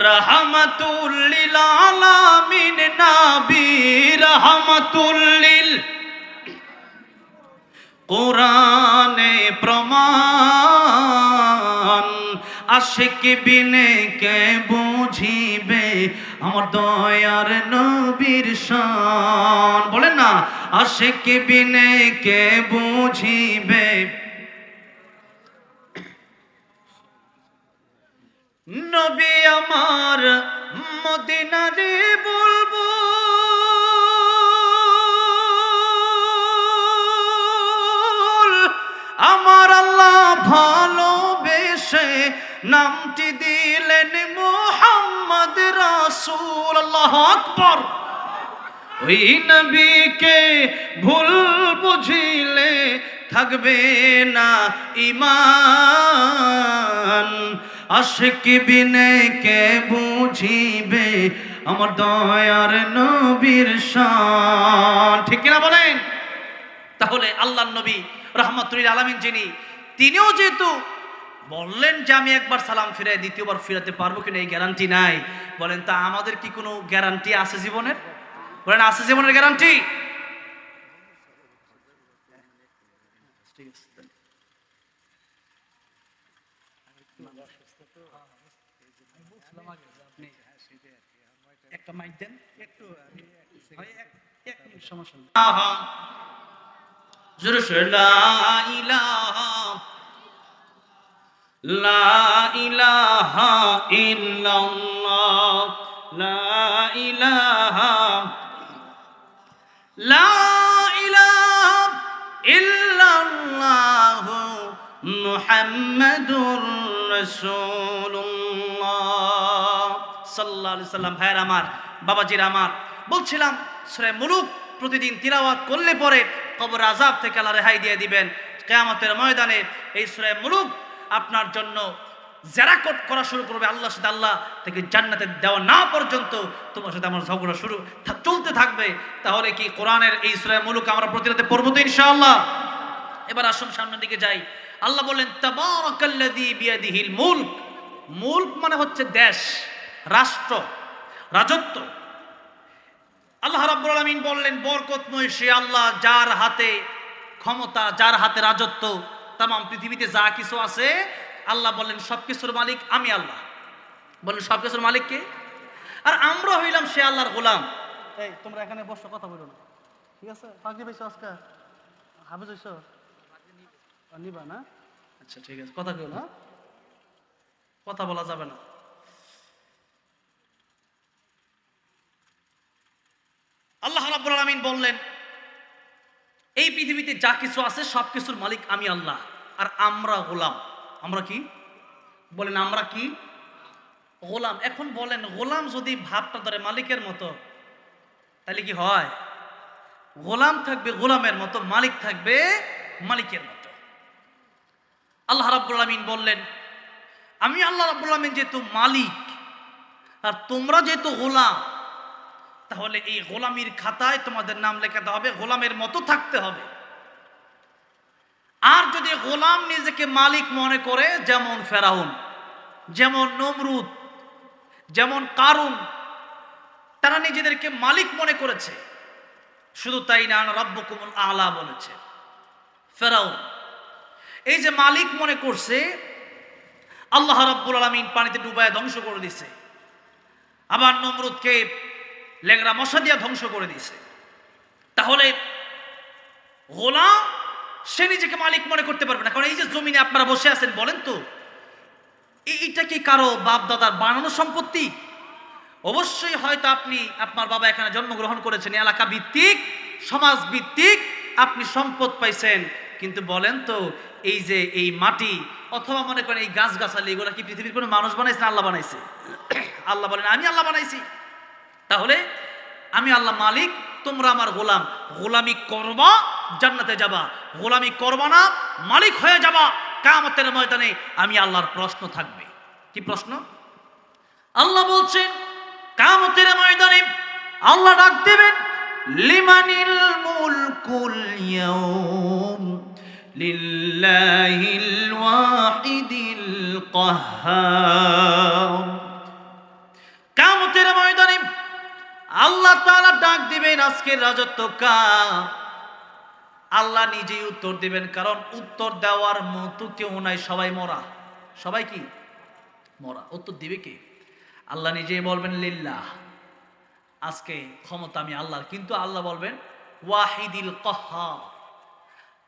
A: রাহমাতুল লিল আলামিন নবী, রাহমাতুল লিল কোরআনে প্রমাণ, আশিক বিনে কে বুঝিবে আমার দয়ার নবীর শান। বলেন না, আশিক বিনে কে বুঝিবে নবী আমার মদিনারে বলবো, আমার আল্লাহ ভালোবেসে নামটি দিলেন মুহাম্মদ রাসূল। আল্লাহু আকবার। ওই নবীকে ভুল বুঝিলে থাকবে না ঈমান, আশিক বিনে কে বুঝিবে আমার দয়ার নবীর শান। ঠিক কিনা বলেন? তাহলে আল্লাহর নবী রাহমাতুল লিল আলামিন যিনি, তিনিও যেহেতু বললেন যে আমি একবার সালাম ফিরাই দ্বিতীয়বার ফিরাতে পারবো কিনা এই গ্যারান্টি নাই। বলেন তা আমাদের কি কোনো গ্যারান্টি আছে জীবনের? বলেন আছে জীবনের গ্যারান্টি? একটা মাইক দেন একটু, এক মিনিট সমস্যা নেই। লা ইলাহা লা ইলাহা ইল্লাল্লাহ, লা ইলাহা লা ইলাহা ইল্লাল্লাহ মুহাম্মাদুর রাসূলুল্লাহ সাল্লাল্লাহু আলাইহি সাল্লাম। ভাইয়ের আমার, বাবাজির আমার, বলছিলাম সূরা মুলুক প্রতিদিন তিলাওয়াত করলে পরে কবর আযাব থেকে আল্লাহ রেহাই দিয়ে দিবেন। কিয়ামতের ময়দানে এই সূরা মুলুক আপনার জন্য জেরাকট করা শুরু করবে আল্লাহর সাথে, আল্লাহ থেকে জান্নাতে দেওয়া না পর্যন্ত তোমার সাথে আমার ঝগড়া চলতে থাকবে। তাহলে কি কোরআনের এই সূরা মুলুক আমরা প্রতিরাতে পড়ব তো ইনশাআল্লাহ? এবার আসুন সামনের দিকে যাই। আল্লাহ বলেন তাবারাকাল্লাযী বিয়াদিহিল মুলক। মুলক মানে হচ্ছে দেশ, রাষ্ট্র, রাজত্ব। আল্লাহ রাব্বুল আলামিন বললেন বরকতময় সে আল্লাহ যার হাতে ক্ষমতা, যার হাতে রাজত্ব, তাম পৃথিবীতে যা কিছু আছে আল্লাহ বললেন সবকিছুর মালিক আমি আল্লাহ। বললেন সবকিছুর মালিক কে? আর আমরা হইলাম সে আল্লাহর গোলাম। এই তোমরা এখানে বসো, কথা বলো না, ঠিক আছে? পাগড়ি পাইছো আজকে, হাফেজ হইছো, নিবা না? আচ্ছা ঠিক আছে, কথা কেউ না, কথা বলা যাবে না। আল্লাহ রাব্বুল আলামিন বললেন এই পৃথিবীতে যা কিছু আছে সবকিছুর মালিক আমি আল্লাহ, আর আমরা গোলাম। আমরা কি বলেন? আমরা কি? গোলাম। এখন বলেন গোলাম যদি ভাবটা ধরে মালিকের মতো, তাহলে কি হয়? গোলাম থাকবে গোলামের মতো, মালিক থাকবে মালিকের মতো। আল্লাহ রাব্বুল আলামিন বললেন আমি আল্লাহ রাব্বুল আলামিন যেহেতু মালিক আর তোমরা যেহেতু গোলাম, তাহলে এই গোলামির খাতায় তোমাদের নাম লেখাতে হবে, গোলামের মতো থাকতে হবে। আর যদি গোলাম নিজেকে মালিক মনে করে, যেমন ফেরাউন, যেমন নমরুদ, যেমন কারুন, তারা নিজেদেরকে মালিক মনে করেছে। শুধু তাই না, রাব্বুকুমুল আলা বলেছে ফেরাউন। এই যে মালিক মনে করছে, আল্লাহ রাব্বুল আলামিন পানিতে ডুবায় ধ্বংস করে দিছে। আবার নমরুদকে লেংরা মশা দিয়ে ধ্বংস করে দিয়েছে। তাহলে গোলাম সে নিজেকে মালিক মনে করতে পারবে না। কারণ এই যে জমিনে আপনারা বসে আছেন, বলেন তো এইটা কি কারো বাপ দাদার বানানো সম্পত্তি? অবশ্যই হয়তো আপনি, আপনার বাবা এখানে জন্মগ্রহণ করেছেন, এলাকা ভিত্তিক, সমাজ ভিত্তিক আপনি সম্পদ পাইছেন। কিন্তু বলেন তো এই যে এই মাটি অথবা মনে করেন এই গাছগাছালি, এগুলো কি পৃথিবীর কোনো মানুষ বানাইছে না আল্লাহ বানাইছে? আল্লাহ বলেন আমি আল্লাহ বানাইছি। তাহলে আমি আল্লাহ মালিক, তোমরা আমার গোলাম। গোলামি করবা জান্নাতে যাবা, গোলামি করবা না মালিক হয়ে যাবা। কিয়ামতের ময়দানে আমি আল্লাহর প্রশ্ন থাকবে। কি প্রশ্ন? আল্লাহ বলছেন কিয়ামতের ময়দানে আল্লাহ ডাক দেবেন লিমানিল মুলকুল ইয়াউম লিল্লাহিল ওয়াহিদিল কাহ্হার। কিয়ামতের ময়দানে আল্লাহ তাআলা ডাক দিবেন আজকের রাজত্ব কার? আল্লাহ নিজেই উত্তর দিবেন, কারণ উত্তর দেওয়ার মতো কেউ নাই, সবাই মরা। সবাই কি মরা? উত্তর দিবে কে? আল্লাহ নিজেই বলবেন লিল্লাহ, আজকে ক্ষমতা আমি আল্লাহর। কিন্তু আল্লাহ বলবেন ওয়াহিদিল কাহ্হার।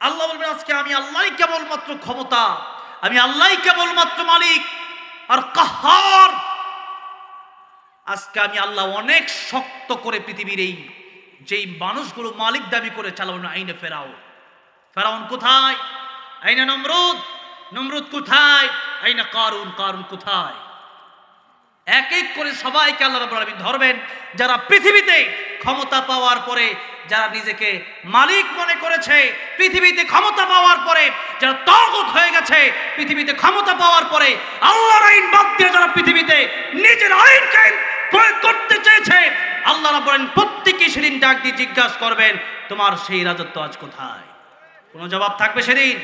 A: আল্লাহ বলবেন আজকে আমি আল্লাহই কেবলমাত্র ক্ষমতা, আমি আল্লাহই কেবলমাত্র মালিক আর কাহ্হার। আজকে আমি আল্লাহ অনেক শক্ত করে পৃথিবীর এই যেই মানুষগুলো মালিক দাবি করে চালাবো না। আইনে ফেরাউন, ফেরাউন কোথায়? আইনে নমরুদ, নমরুদ কোথায়? আইনে কারুন, কারুন কোথায়? এক এক করে সবাইকে আল্লাহ রাব্বুল আলামিন ধরবেন। যারা পৃথিবীতে ক্ষমতা পাওয়ার পরে যারা নিজেকে মালিক মনে করেছে, পৃথিবীতে ক্ষমতা পাওয়ার পরে যারা তাগুত হয়ে গেছে, পৃথিবীতে ক্ষমতা পাওয়ার পরে আল্লাহর আইন বাদ দিয়ে যারা পৃথিবীতে নিজের আইন কায়েম প্রয়োগ করতে চেয়েছে, আল্লাহ রাব্বুল আলামিন প্রত্যেককে সেদিন ডাক দিয়ে জিজ্ঞাসা করবেন তোমার সেই রাজত্ব আজ কোথায়? কোনো জবাব থাকবে সেদিন?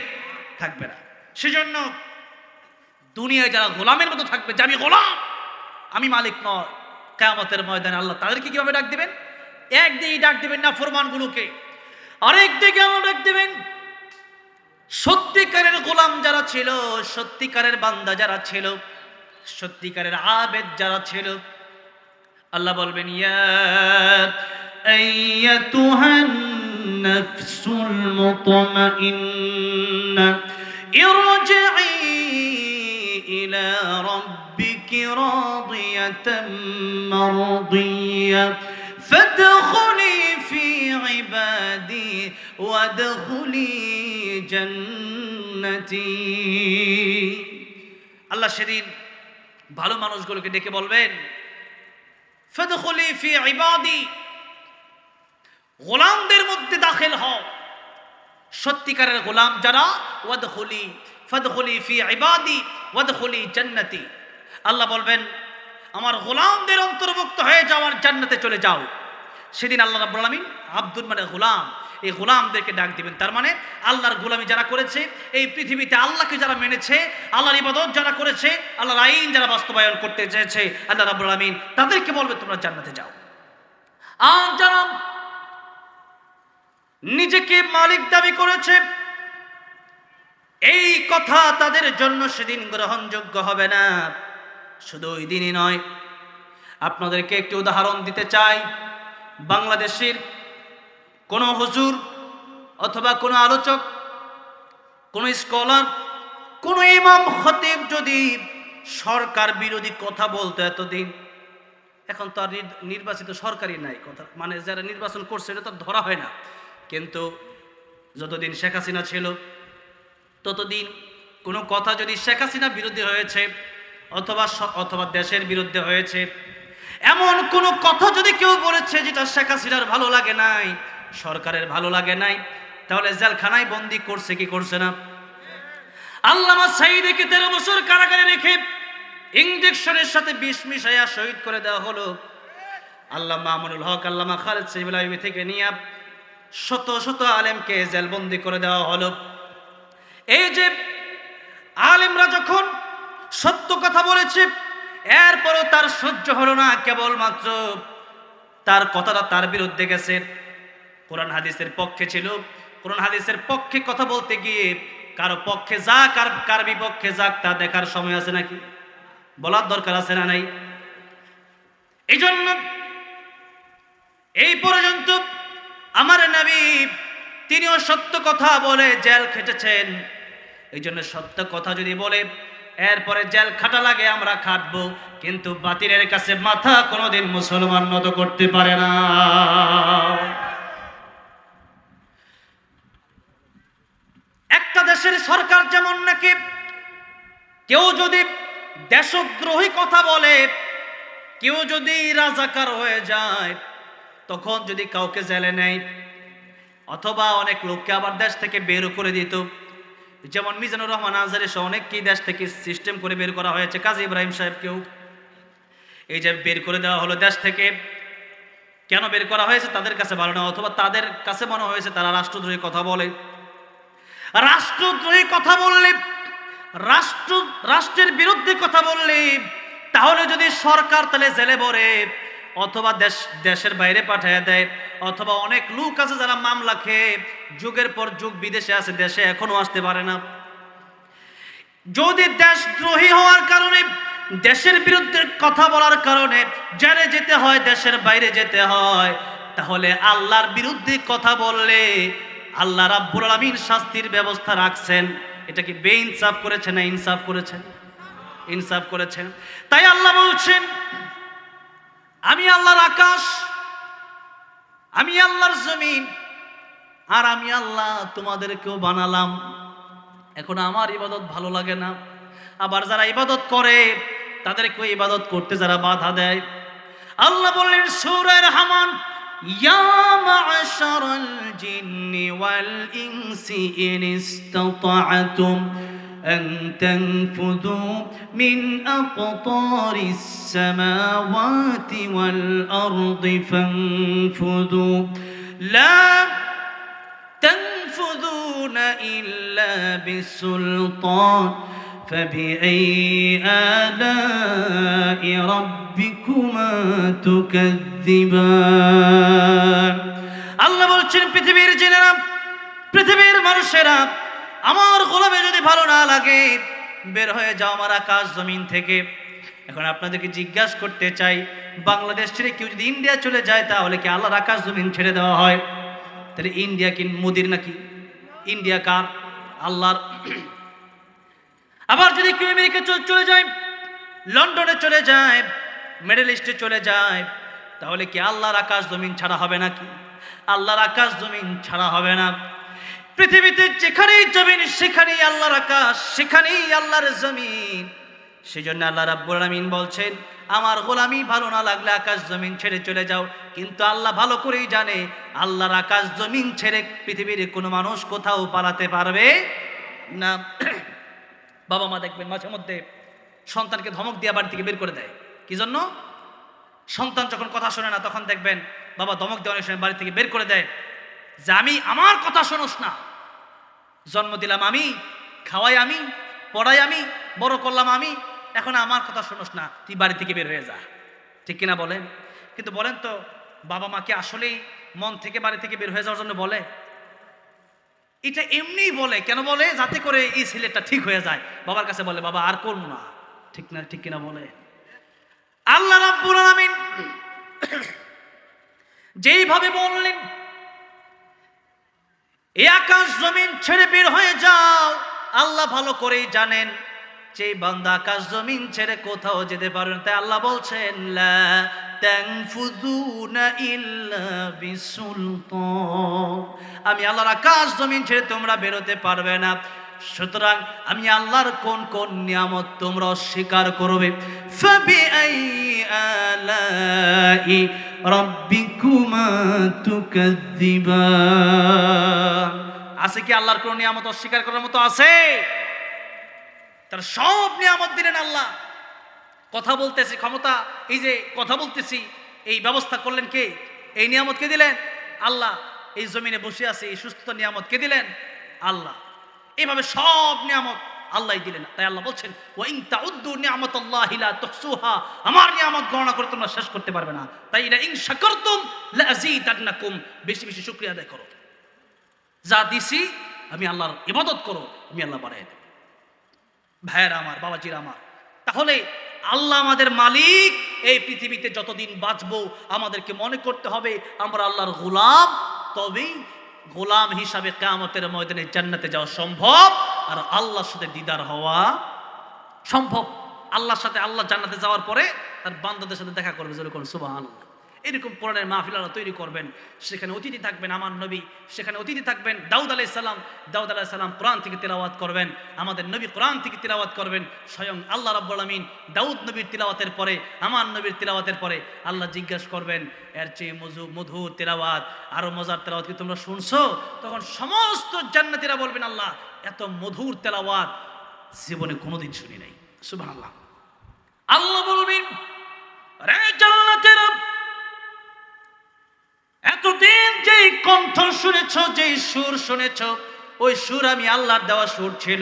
A: থাকবে না। সেজন্য দুনিয়ায় যারা গোলামের মতো থাকবে যে আমি গোলাম, আমি মালিক নয়, কিয়ামতের ময়দানে আল্লাহ তাদেরকে কিভাবে ডাক দিবেন? একদিকে ডাক দিবেন না ফরমানগুলোকে, আরেক দিকে আল্লাহ ডাক দিবেন সত্যিকারের গোলাম যারা ছিল, সত্যিকারের বান্দা যারা ছিল, সত্যিকারের আবেদ যারা ছিল। আল্লাহ বলবেন ইয়া আইয়াতুহান নাফসুল মুতমাইন্না ইরজিই ইলা রাব্বিকি রাদিয়াতাম মারদিয়া ফাদখুলি ফি ইবাদি ওয়াদখুলি জান্নাতি। জান্নাতি। আল্লাহ সেদিন ভালো মানুষগুলোকে ডেকে বলবেন, ফাদখুলি ফি ইবাদি, গোলামদের মধ্যে দাখিল হও, সত্যিকারের গোলাম যারা, ওয়াদখুলি ফাদখুলি ফি ইবাদি ওয়াদখুলি জান্নাতি। আল্লাহ বলবেন আমার গোলামদের অন্তর্ভুক্ত হয়ে যাও, আর জান্নাতে চলে যাও। সেদিন আল্লাহ রাব্বুল আলামিন আব্দুল মানে গোলাম, এই গোলামদেরকে ডাক দিবেন। তার মানে আল্লাহর গোলামি যারা করেছে, এই পৃথিবীতে আল্লাহকে যারা মেনেছে, আল্লাহর ইবাদত যারা করেছে, আল্লাহর আইন যারা বাস্তবায়ন করতে চেয়েছে, আল্লাহ রাব্বুল আলামিন তাদেরকে বলবে তোমরা জান্নাতে যাও। আর যারা নিজেকে মালিক দাবি করেছে, এই কথা তাদের জন্য সেদিন গ্রহণযোগ্য হবে না। শুধু ওই দিনই নয়, আপনাদেরকে একটি উদাহরণ দিতে চাই। বাংলাদেশের কোনো হুজুর অথবা কোনো আলোচক, কোনো স্কলার, কোনো ইমাম খতিব যদি সরকার বিরোধী কথা বলতো এতদিন, এখন তো আর নির্বাচিত সরকারই নাই, কথা মানে যারা নির্বাচন করছে এটা তো ধরা হয় না। কিন্তু যতদিন শেখ হাসিনা ছিল ততদিন কোনো কথা যদি শেখ হাসিনা বিরোধী হয়েছে অথবা দেশের বিরুদ্ধে হয়েছে, এমন কোনো কথা যদি কেউ বলেছে যেটা শেখ হাসিনার ভালো লাগে নাই, সরকারের ভালো লাগে নাই, তাহলে জেলখানায় বন্দি করছে কি করছে না? আল্লামা সাঈদীকে 13 বছর কারাগারে রেখে ইনজেকশনের সাথে বিষ মিশাইয়া শহীদ করে দেওয়া হলো। আল্লামা মামুনুল হক, আল্লামা খালেদ সাহেবুল আইয়ুবী থেকে নিয়ে শত শত আলেমকে জেলবন্দি করে দেওয়া হলো। এই যে আলেমরা যখন সত্য কথা বলেছে, এরপরও তার সহ্য হলো না, কেবলমাত্র তার কথাটা তার বিরুদ্ধে গেছে। কোরআন হাদিসের পক্ষে ছিল, কোরআন হাদিসের পক্ষে কথা বলতে গিয়ে কারো পক্ষে যাক আর কার বিপক্ষে যাক তা দেখার সময় আছে নাকি? বলার দরকার আছে না নাই? এই জন্য এই পর্যন্ত আমার নবী তিনিও সত্য কথা বলে জেল খেটেছেন। এই জন্য সত্য কথা যদি বলে এরপরে জেল খাটা লাগে আমরা খাটবো, কিন্তু বাতিলের কাছে মাথা কোনোদিন মুসলমান নত করতে পারে না। একটা দেশের সরকার যেমন নাকি কেউ যদি দেশদ্রোহী কথা বলে, কেউ যদি রাজাকার হয়ে যায়, তখন যদি কাউকে জেলে নেয় অথবা অনেক লোককে আবার দেশ থেকে বের করে দিত, যেমন মিজানুর রহমান আজহারি সহ অনেককেই দেশ থেকে সিস্টেম করে বের করা হয়েছে, কাজী ইব্রাহিম সাহেবকেও এই যে বের করে দেওয়া হলো দেশ থেকে। কেন বের করা হয়েছে তাদের কাছে ভালো না, অথবা তাদের কাছে মনে হয়েছে তারা রাষ্ট্রদ্রোহী কথা বলে। রাষ্ট্রদ্রোহী কথা বললে, রাষ্ট্রের বিরুদ্ধে কথা বললে, তাহলে যদি সরকার তাহলে জেলে ভরে অথবা দেশের বাইরে পাঠিয়ে দেয়, অথবা অনেক লোক আছে যারা মামলা খেয়ে যুগের পর যুগ বিদেশে আছে, দেশে এখনো আসতে পারে না। যদি দেশদ্রোহী হওয়ার কারণে, দেশের বিরুদ্ধে কথা বলার কারণে জেলে যেতে হয়, দেশের বাইরে যেতে হয়, তাহলে আল্লাহর বিরুদ্ধে কথা বললে আল্লাহ রাব্বুল আলামিন শাস্তির ব্যবস্থা রাখছেন। এটা কি বেইনসাফ করেছেন না ইনসাফ করেছেন? ইনসাফ করেছেন। তাই আল্লাহ বলছেন আমি আল্লাহর আকাশ, আমি আল্লাহর জমিন, আর আমি আল্লাহ তোমাদেরকেও বানালাম। এখন আমার ইবাদত ভালো লাগে না, আবার যারা ইবাদত করে তাদেরকে ইবাদত করতে যারা বাধা দেয়, আল্লাহ বললেন সূরা রহমান, ইয়া মা'শারাল জিন্নি ওয়াল ইনসি ইন ইসতাতা'তুম أن تنفذوا من أقطار السماوات والأرض فانفذوا لا تنفذون إلا بسلطان فبأي آلاء ربكما تكذبان। আল্লাহ বলছেন পৃথিবীর জিনেরা, পৃথিবীর মানুষেরা, আমার গোলামে যদি ভালো না লাগে বের হয়ে যাও আমার আকাশ জমিন থেকে। এখন আপনাদেরকে জিজ্ঞাসা করতে চাই, বাংলাদেশ ছেড়ে কেউ যদি ইন্ডিয়া চলে যায় তাহলে কি আল্লাহর আকাশ জমিন ছেড়ে দেওয়া হয়? তাহলে ইন্ডিয়া কি মোদির নাকি? ইন্ডিয়া কার? আল্লাহর। আবার যদি কেউ আমেরিকা চলে যায়, লন্ডনে চলে যায়, মিডল ইস্টে চলে যায়, তাহলে কি আল্লাহর আকাশ জমিন ছাড়া হবে নাকি? আল্লাহর আকাশ জমিন ছাড়া হবে না। পৃথিবীতে যেখানেই জমিন সেখানেই আল্লাহর আকাশ, সেখানেই আল্লাহর জমিন। সেজন্য আল্লাহ রাব্বুল আলামিন বলছেন, আমার গোলামি ভালো না লাগলে আকাশ জমিন ছেড়ে চলে যাও। কিন্তু আল্লাহ ভালো করেই জানে আল্লাহর আকাশ জমিন ছেড়ে পৃথিবীর কোনো মানুষ কোথাও পালাতে পারবে না। বাবা মা দেখবেন মাঝে মধ্যে সন্তানকে ধমক দিয়ে বাড়ি থেকে বের করে দেয়। কি জন্য? সন্তান যখন কথা শোনে না তখন দেখবেন বাবা ধমক দিয়ে অনেক সময় বাড়ি থেকে বের করে দেয়, যে আমি, আমার কথা শোনোস না, জন্ম দিলাম আমি, খাওয়াই আমি, পড়াই আমি, বড় করলাম আমি, এখন আমার কথা শোনোস না, তুই বাড়ি থেকে বের হয়ে যা। ঠিক কিনা বলেন? কিন্তু বলেন তো, বাবা মাকে আসলেই মন থেকে বাড়ি থেকে বের হয়ে যাওয়ার জন্য বলে? এটা এমনিই বলে। কেন বলে? যাতে করে এই ছেলেটা ঠিক হয়ে যায়। বাবার কাছে বলে, বাবা আর করবো না। ঠিক না? ঠিক কিনা বলে? আল্লাহ রাব্বুল আলামিন যেইভাবে বললেন, এই আকাশ জমিন ছেড়ে বের হয়ে যাও, আল্লাহ ভালো করেই জানেন যে বান্দা আকাশ জমিন ছেড়ে কোথাও যেতে পারবে না। তাই আল্লাহ বলছেন, লা তানফুযুনা ইল্লা বিসুলতান, আমি আল্লাহর আকাশ জমিন ছেড়ে তোমরা বেরোতে পারবে না। সুতরাং আমি আল্লাহর কোন কোন নিয়ামত তোমরা অস্বীকার করবে? ফাবিআইয়ি আলাই রাব্বিকুমা তুকাযযিবান। আছে কি আল্লাহর কোন নিয়ামত অস্বীকার করার মতো আছে? তার সব নিয়ামত দিলেন আল্লাহ। কথা বলতেছি, ক্ষমতা, এই যে কথা বলতেছি, এই ব্যবস্থা করলেন কে? এই নিয়ামত কে দিলেন? আল্লাহ। এই জমিনে বসে আছে, এই সুস্থতা নিয়ামত কে দিলেন? আল্লাহ। এইভাবে সব নিয়ামত আল্লাহই দিলেন। তাই আল্লাহ বলছেন, ওয়া ইন তাউদ্দু নি'মাতাল্লাহি লা তুহসুহা, আমার নিয়ামত গণনা করে তোমরা শেষ করতে পারবে না। তাই লা ইন শাকারতুম লা আযীদান্নাকুম, বেশি বেশি শুকরিয়া আদায় করো। যা দিছি আমি আল্লাহর ইবাদত করো, আমি আল্লাহ বাড়াই দেব। ভাইয়েরা আমার, বাবাজিরা আমার, তাহলে আল্লাহ আমাদের মালিক। এই পৃথিবীতে যতদিন বাঁচবো আমাদেরকে মনে করতে হবে আমরা আল্লাহর গোলাম। তবেই গোলাম হিসাবে কিয়ামতের ময়দানে জান্নাতে যাওয়া সম্ভব, আর আল্লাহর সাথে দিদার হওয়া সম্ভব। আল্লাহর সাথে, আল্লাহ জান্নাতে যাওয়ার পরে তার বান্দাদের সাথে দেখা করবে, যেরকম সুবহানাল্লাহ। এরকম কোরআনের মাহফিল আল্লাহ তৈরি করবেন। সেখানে অতিথি থাকবেন আমার নবী, সেখানে অতিথি থাকবেন দাউদ আলাইহিস সালাম। দাউদ আলাইহিস সালাম কোরআন থেকে তিলাওয়াত করবেন, আমাদের নবী কোরআন থেকে তিলাওয়াত করবেন। স্বয়ং আল্লাহ রাব্বুল আলামিন দাউদ নবীর তিলাওয়াতের পরে, আমার নবীর তিলাওয়াতের পরে আল্লাহ জিজ্ঞাসা করবেন, এর চেয়ে মধুর তিলাওয়াত, আরো মজার তিলাওয়াত কি তোমরা শুনছো? তখন সমস্ত জান্নাতীরা বলবেন, আল্লাহ এত মধুর তিলাওয়াত জীবনে কোনোদিন শুনি নাই। সুবহানাল্লাহ। আল্লাহ বলবেন, রে জান্নাতীরা, এতদিন যেই কণ্ঠ শুনেছ, যেই সুর শুনেছ, ওই সুর আমি আল্লাহর দেওয়া সুর ছিল।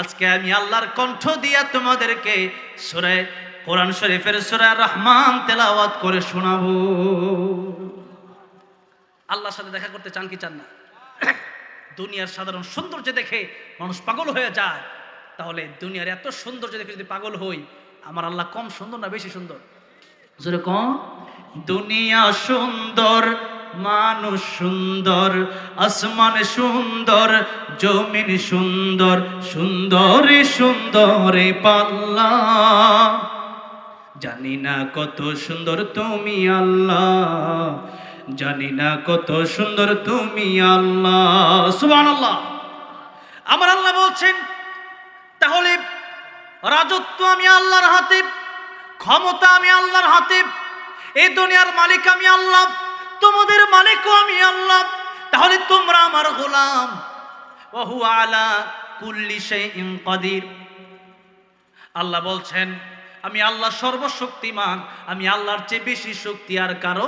A: আজকে আমি আল্লাহর কণ্ঠ দিয়া তোমাদেরকে সূরা কোরআন শরীফের সূরা রহমান তেলাওয়াত করে শোনাবো। আল্লাহর সাথে দেখা করতে চান কি চান না? দুনিয়ার সাধারণ সৌন্দর্য দেখে মানুষ পাগল হয়ে যায়। তাহলে দুনিয়ার এত সৌন্দর্য দেখে যদি পাগল হই, আমার আল্লাহ কম সুন্দর না বেশি সুন্দর? জোরে কম। দুনিয়া সুন্দর, মানুষ সুন্দর, আসমান সুন্দর, জমিন সুন্দর, সুন্দরে সুন্দরে পাল্লা। জানি না কত সুন্দর তুমি আল্লাহ, জানি না কত সুন্দর তুমি আল্লাহ। সুবহানাল্লাহ। আমার আল্লাহ বলছেন, তাহলে রাজত্ব আমি আল্লাহর হাতে, ক্ষমতা আমি আল্লাহর হাতে, এই দুনিয়ার মালিক আমি আল্লাহ, তোমাদের মালিকও আমি আল্লাহ। তাহলে তোমরা আমার গোলাম। ওয়া হুয়া আলা কুল্লি শাইইন কাদির। আল্লাহ বলছেন, আমি আল্লাহ সর্বশক্তিমান, আমি আল্লাহর চেয়ে বেশি শক্তি আর কারো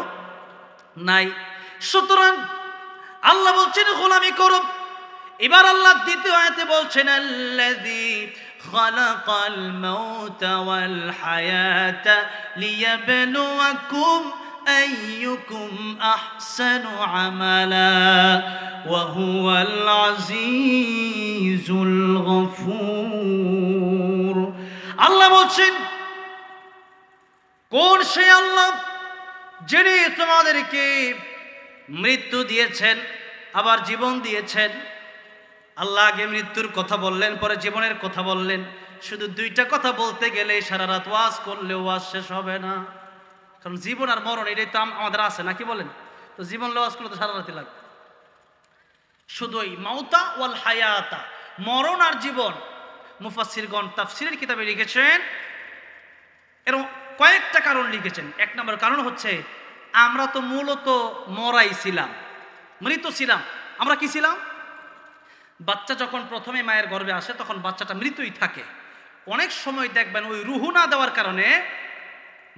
A: নাই। সুতরাং আল্লাহ বলছেন গোলামি করো। এবার আল্লাহ দ্বিতীয় আয়াতে বলছেন, আল্লাযী খালাকাল মাউতা ওয়াল হায়াতা লিয়াবলুয়াকুম আইয়ুকুম আহসানু আমালা ওয়া হুয়াল আজিজুল গফুর। আল্লাহ বলছেন, কোন সে আল্লাহ যিনি তোমাদেরকে মৃত্যু দিয়েছেন আবার জীবন দিয়েছেন। আল্লাহ আগে মৃত্যুর কথা বললেন, পরে জীবনের কথা বললেন। শুধু দুইটা কথা বলতে গেলে সারা রাত ওয়াজ করলেও ওয়াজ শেষ হবে না। কারণ জীবন আর মরণ এটাই তো আমাদের আছে, নাকি বলেন? তো জীবন ওয়াজ করলে তো সারা রাতি লাগবে। শুধু এই মাউতা ওয়াল হায়াতা, মরণ আর জীবন। মুফাসসিরগণ তাফসীরের কিতাবে লিখেছেন, এরকম কয়েকটা কারণ লিখেছেন। এক নম্বর কারণ হচ্ছে, আমরা তো মূলত মরাই ছিলাম, মৃত ছিলাম। আমরা কি ছিলাম? বাচ্চা যখন প্রথমে মায়ের গর্ভে আসে তখন বাচ্চাটা মৃতই থাকে। অনেক সময় দেখবেন ওই রুহু না দেওয়ার কারণে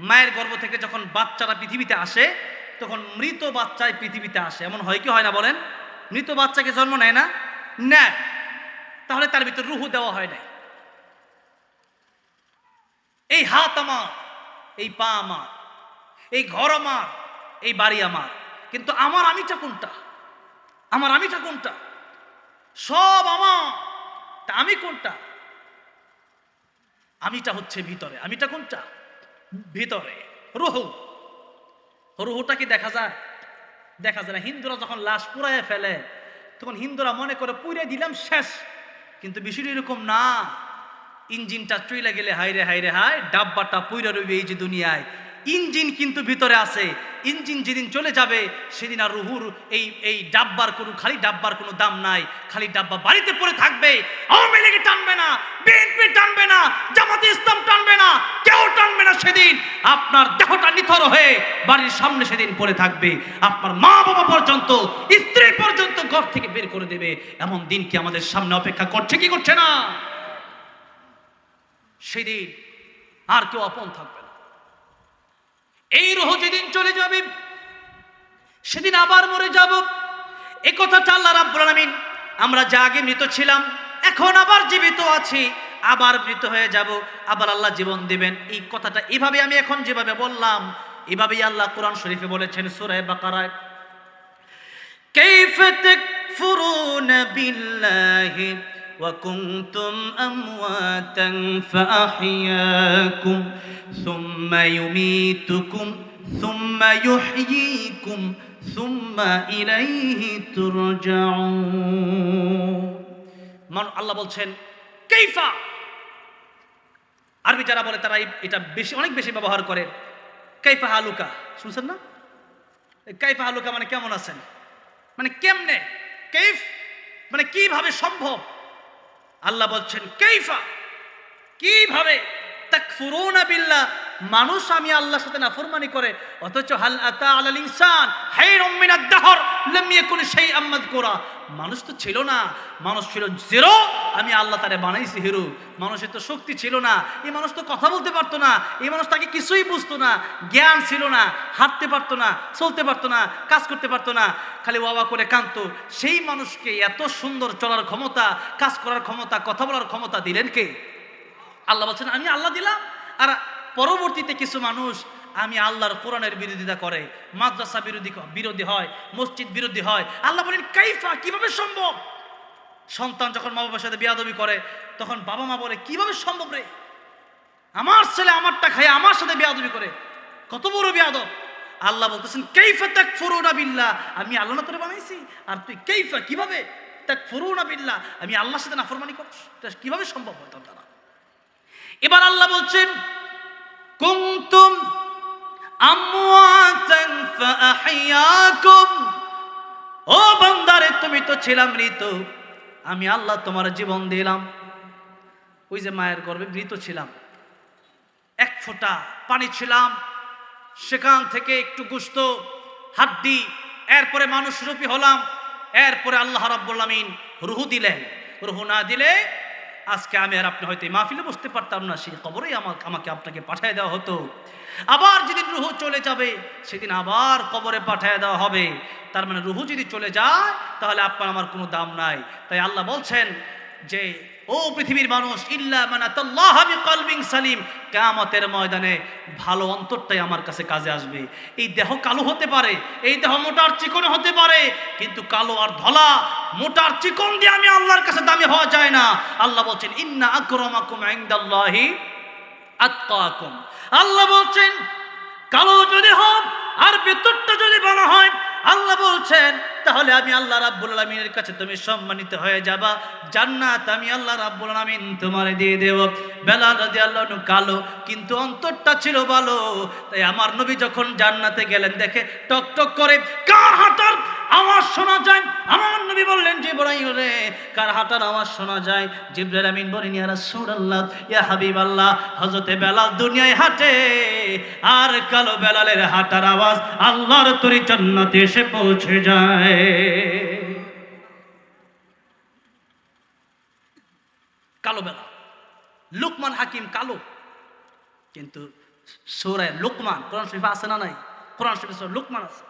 A: মায়ের গর্ভ থেকে যখন বাচ্চারা পৃথিবীতে আসে তখন মৃত বাচ্চায় পৃথিবীতে আসে। এমন হয় কি হয় না বলেন? মৃত বাচ্চাকে জন্ম নেয় না? নেয়। তাহলে তার ভিতর রুহু দেওয়া হয় নাই। এই হাত আমার, এই পা আমার, এই ঘর আমার, এই বাড়ি আমার, কিন্তু আমার আমিটা কোনটা? আমার আমিটা কোনটা? সব আমার, তা আমি কোনটা? আমিটা হচ্ছে ভিতরে। আমিটা কোনটা? ভিতরে রুহু। রুহুটা কি দেখা যায়? দেখা যায় না। হিন্দুরা যখন লাশ পুড়ায় ফেলে তখন হিন্দুরা মনে করে পুড়ে দিলাম শেষ, কিন্তু বিষয়টা এরকম না। ইঞ্জিনটা চইলা গেলে হাইরে হাইরে হায়, ডাব্বাটা পুইরা রইবে এই যে দুনিয়ায়, ইঞ্জিন কিন্তু ভিতরে আছে। ইঞ্জিন যেদিন চলে যাবে সেদিন আর রুহুর এই ডাব্বার কোনো, খালি ডাব্বার কোনো দাম নাই। খালি ডাব্বা বাড়িতে পড়ে থাকবে। আওয়ামী লীগ টানবে না, বিএনপি টানবে না, জামাতে ইসলাম টানবে না, কেউ টানবে না। সেদিন আপনার দেহটা নিথর হয়ে বাড়ির সামনে সেদিন পড়ে থাকবে। আপনার মা বাবা পর্যন্ত, স্ত্রী পর্যন্ত ঘর থেকে বের করে দেবে। এমন দিন কি আমাদের সামনে অপেক্ষা করছে কি করছে না? সেদিন আর কেউ আপন থাকবে না। এই রুহ যেদিন চলে যাবে সেদিন আবার মরে যাব। এই কথাটা আল্লাহ রাব্বুল আলামিন, আমরা যা আগে মৃত ছিলাম এখন আবার জীবিত আছি, আবার মৃত হয়ে যাব, আবার আল্লাহ জীবন দিবেন। এই কথাটা এভাবে আমি এখন যেভাবে বললাম এভাবেই আল্লাহ কোরআন শরীফে বলেছেন সূরা বাকারায়, কাইফা তাকফুরুনা বিল্লাহি وكنتم أمواتا فأحياكم ثم يميتكم ثم يحييكم ثم إليه ترجعون। আল্লাহ বলছেন কাইফা। আরবি যারা বলে তারা এটা বেশি, অনেক বেশি ব্যবহার করে। কাইফা হালুকা শুনছেন না? কাইফা হালুকা মানে কেমন আছেন, মানে কেমনে, কাইফ মানে কিভাবে সম্ভব। আল্লাহ বলছেন কাইফা, কিভাবে, তাকফুরুনা বিল্লাহ, মানুষ আমি আল্লাহর সাথে নাফরমানি করে, অথচ হাল আতা আলাল ইনসান হাইরুম মিনাদ দাহর লাম ইয়াকুন শাইআম মাযকুরা। মানুষ তো ছিল না, মানুষ ছিল জিরো, আমি আল্লাহ তারে বানাইছি হিরো। মানুষের তো শক্তি ছিল না, এই মানুষ তো কথা বলতে পারতো না, এই মানুষ তাকে কিছুই বুঝতো না, জ্ঞান ছিল না, হাঁটতে পারতো না, চলতে পারতো না, কাজ করতে পারতো না, খালি ওয়াবা করে কাঁদতো। সেই মানুষকে এত সুন্দর চলার ক্ষমতা, কাজ করার ক্ষমতা, কথা বলার ক্ষমতা দিলেন কে? আল্লাহ বলছেন আমি আল্লাহ দিলাম। আর পরবর্তীতে কিছু মানুষ আমি আল্লাহর কোরআনের বিরোধিতা করে, মাদ্রাসা বিরোধী হয়, মসজিদ বিরোধী হয়। আল্লাহ বলেন কাইফা, কিভাবে সম্ভব। সন্তান যখন মা বাবার সাথে বেয়াদবি করে তখন বাবা মা বলে কিভাবে সম্ভব রে, আমার ছেলে আমারটা খায় আমার সাথে বেয়াদবি করে, কত বড় বেয়াদব। আল্লাহ বলতেছেন কাইফা তাকফুরুনা বিল্লাহ, আমি আল্লাহ না তোরে বানাইছি আর তুই কাইফা, কিভাবে, তাকফুরুনা বিল্লাহ, আমি আল্লাহর সাথে নাফরমানি করছ, এটা কিভাবে সম্ভব হয় তোর দ্বারা। এবার আল্লাহ বলছেন কুনতুম আমওয়াতান ফাআহইয়াকুম, ও বান্দারে তুমি তো ছিলা মৃত, আমি আল্লাহ তোমার জীবন দিলাম। ওই যে মায়ের গর্ভে মৃত ছিলাম, এক ফোঁটা পানি ছিলাম, সেখান থেকে একটু গোশত হাড্ডি, এরপরে মানুষ রূপী হলাম, এরপরে আল্লাহ রাব্বুল আমিন রুহু দিলেন। রুহু না দিলে আজকে আমি আর আপনি হয়তো এই মাহফিলে বসতে পারতাম না, সেই কবরেই আমাকে আপনাকে পাঠিয়ে দেওয়া হতো। আবার যেদিন রুহু চলে যাবে সেদিন আবার কবরে পাঠিয়ে দেওয়া হবে। তার মানে রুহু যদি চলে যায় তাহলে আপনার আমার কোনো দাম নাই। তাই আল্লাহ বলছেন যে ও পৃথিবীর মানুষ, ইল্লা মান আতাল্লাহ বিকলবিন সালিম, কিয়ামতের ময়দানে ভালো অন্তরটাই আমার কাছে কাজে আসবে। এই দেহ কালো হতে পারে, এই দেহ মোটার চিকন হতে পারে, কিন্তু কালো আর ধলা, মোটার চিকন দিয়ে আমি আল্লাহর কাছে দামি হওয়া যায় না। আল্লাহ বলছেন ইন্না আকরামাকুম ইনদাল্লাহি আতকাকুম। আল্লাহ বলছেন কালো যদি হয় আর ভেতরটা যদি ভালো হয়, আল্লাহ বলছেন তাহলে আমি আল্লাহ রাব্বুল আলামিনের কাছে তুমি সম্মানিত হয়ে যাবা, জান্নাত আমি আল্লাহ রাব্বুল আলামিন তোমারে দিয়ে দেব। বেলাল রাদিয়াল্লাহু আনহু কালো কিন্তু অন্তরটা ছিল ভালো, তাই আমার নবী যখন জান্নাতে গেলেন দেখে টক টক করে কার হাঁটার আওয়াজ শোনা যায়। আমার নবী বললেন জিবরাইল রে, কার হাঁটার আওয়াজ শোনা যায়? জিবরাইল আমিন বলেন ইয়া রাসূলুল্লাহ, ইয়া হাবিবাল্লাহ, হযরতে বেলাল দুনিয়ায় হাঁটে আর কালো বেলালের হাঁটার আওয়াজ আল্লাহর তরি জান্নাতে এসে পৌঁছে যায়। কালো বেলাল, লুকমান হাকিম কালো, কিন্তু সূরা লুকমান কোরআন শরীফে আছে না নাই? কোরআন শরীফে সূরা লুকমান আছে,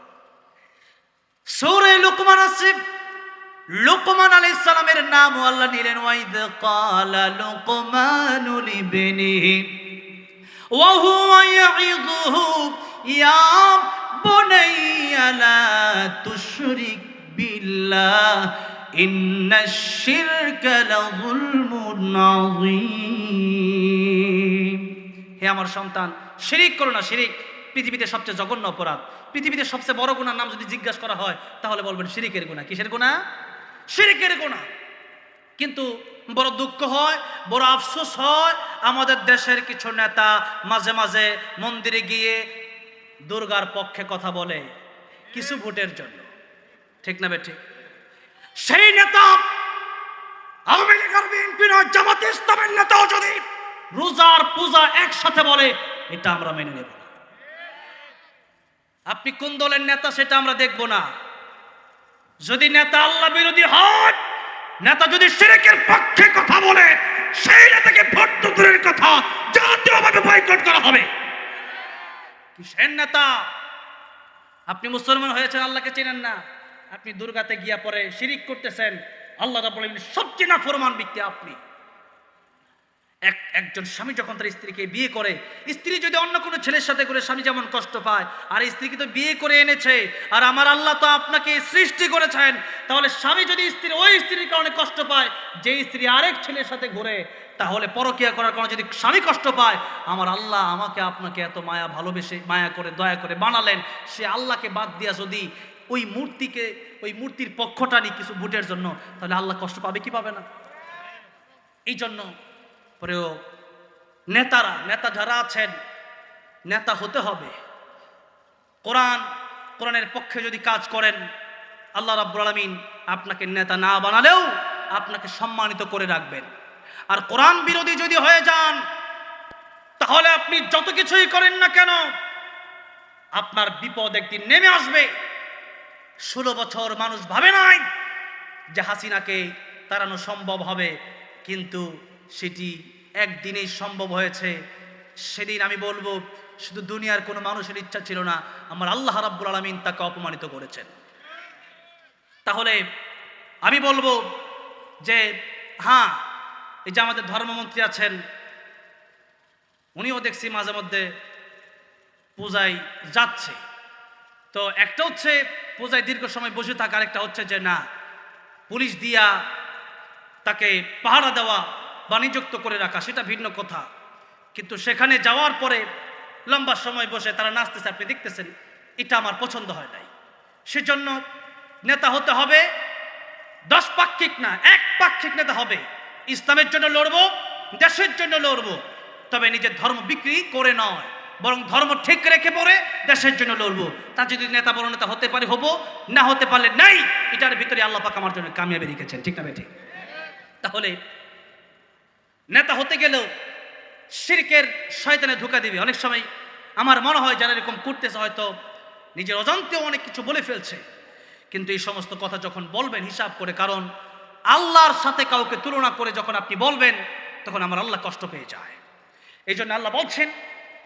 A: সূরা লুকমান আছে। লুকমান আলাইহিস সালামের নাম আল্লাহ নিলেন ওয়াইদ ক্বালা লুকমানু লিবনিহি ওয়া হুয়া ইয়াইযুহু ইয়া বুনাইয়া লা তুশরিক বিল্লাহ ইন্নাশ শিরকা লাযুলমুন আযীম। হে আমার সন্তান, শিরিক করো না। শিরিক পৃথিবীতে সবচেয়ে জঘন্য অপরাধ। পৃথিবীতে সবচেয়ে বড় গুনার নাম যদি জিজ্ঞাসা করা হয় তাহলে বলবেন শিরিকের গুনাহ। কিসের গুনাহ? শিরিকের গুনাহ। কিন্তু বড় দুঃখ হয়, বড় আফসোস হয়, আমাদের দেশের কিছু নেতা মাঝে মাঝে মন্দিরে গিয়ে দুর্গার পক্ষে কথা বলে কিছু ভোটের জন্য, ঠিক না বেঠি? সেই নেতা আওয়ামী লীগের, বিএনপি নয়, জামাতে ইসলামের নেতাও যদি রোজার পূজা একসাথে বলে এটা আমরা মেনে নেব না। আপনি কোন দলের নেতা সেটা আমরা দেখব না। যদি নেতা আল্লাহ বিরোধী হয়, নেতা যদি শিরকের পক্ষে কথা বলে, সেই নেতাকে ভোট দূরের কথা জাতীয়ভাবে বয়কট করা হবে। কিসের নেতা? আপনি মুসলমান হয়েছেন, আল্লাহকে চেনেন না, আপনি দুর্গাতে গিয়া পরে শিরিক করতেছেন। আল্লাহ রাব্বুল আলামিন সবচেয়ে নাফরমান ব্যক্তি আপনি। একজন স্বামী যখন তার স্ত্রীকে বিয়ে করে, স্ত্রী যদি অন্য কোনো ছেলের সাথে করে স্বামী যেমন কষ্ট পায়, আর স্ত্রীকে তো বিয়ে করে এনেছে, আর আমার আল্লাহ তো আপনাকে সৃষ্টি করেছেন, তাহলে স্বামী যদি ওই স্ত্রীর কারণে কষ্ট পায়, যে স্ত্রী আরেক ছেলের সাথে ঘুরে, তাহলে পরকিয়া করার কারণে যদি স্বামী কষ্ট পায়, আমার আল্লাহ আমাকে আপনাকে এত মায়া ভালোবেসে মায়া করে দয়া করে বানালেন, সে আল্লাহকে বাদ দিয়া যদি ওই মূর্তির পক্ষটা নিয়ে কিছু ভোটের জন্য, তাহলে আল্লাহ কষ্ট পাবে কি পাবে না? এই জন্য প্রিয় নেতা যারা আছেন, নেতা হতে হবে। কোরআনের পক্ষে যদি কাজ করেন, আল্লাহ রাব্বুল আলামিন আপনাকে নেতা না বানালেও আপনাকে সম্মানিত করে রাখবেন। আর কোরআন বিরোধী যদি হয়ে যান, তাহলে আপনি যত কিছুই করেন না কেন, আপনার বিপদ একদিন নেমে আসবে। 16 বছর মানুষ ভাবে নাই যে হাসিনাকে তাড়ানো সম্ভব হবে, কিন্তু সেটি একদিনেই সম্ভব হয়েছে। সেদিন আমি বলবো শুধু দুনিয়ার কোনো মানুষের ইচ্ছা ছিল না, আমার আল্লাহ রাব্বুল আলামিন তাকে অপমানিত করেছেন। তাহলে আমি বলবো যে হ্যাঁ, এই যে আমাদের ধর্মমন্ত্রী আছেন, উনিও দেখছি মাঝে মধ্যে পূজায় যাচ্ছে। তো একটা হচ্ছে পূজায় দীর্ঘ সময় বসে থাকা, আরেকটা হচ্ছে যে না, পুলিশ দিয়া তাকে পাহারা দেওয়া বা নিযুক্ত করে রাখা, সেটা ভিন্ন কথা। কিন্তু সেখানে যাওয়ার পরে লম্বা সময় বসে তারা নাচতেছে, আপনি দেখতেছেন, এটা আমার পছন্দ হয় নাই। সেজন্য নেতা হতে হবে 10 পাক্ষিক না, 1 পাক্ষিক নেতা হবে। ইসলামের জন্য লড়বো, দেশের জন্য লড়বো, তবে নিজের ধর্ম বিক্রি করে নয়, বরং ধর্ম ঠিক রেখে পড়ে দেশের জন্য লড়বো। তা যদি নেতা বড় নেতা হতে পারে হবো, না হতে পারলে নাই। এটার ভিতরে আল্লাহ পাক আমার জন্য কামিয়াবি রেখেছেন, ঠিক না বেঠিক? তাহলে নেতা হতে গেলেও শিরকের শয়তানে ধোঁকা দিবে। অনেক সময় আমার মনে হয় যারা এরকম করতেছে হয়তো নিজের অজান্তেও অনেক কিছু বলে ফেলছে, কিন্তু এই সমস্ত কথা যখন বলবেন হিসাব করে, কারণ আল্লাহর সাথে কাউকে তুলনা করে যখন আপনি বলবেন, তখন আমার আল্লাহ কষ্ট পেয়ে যায়। এই জন্য আল্লাহ বলছেন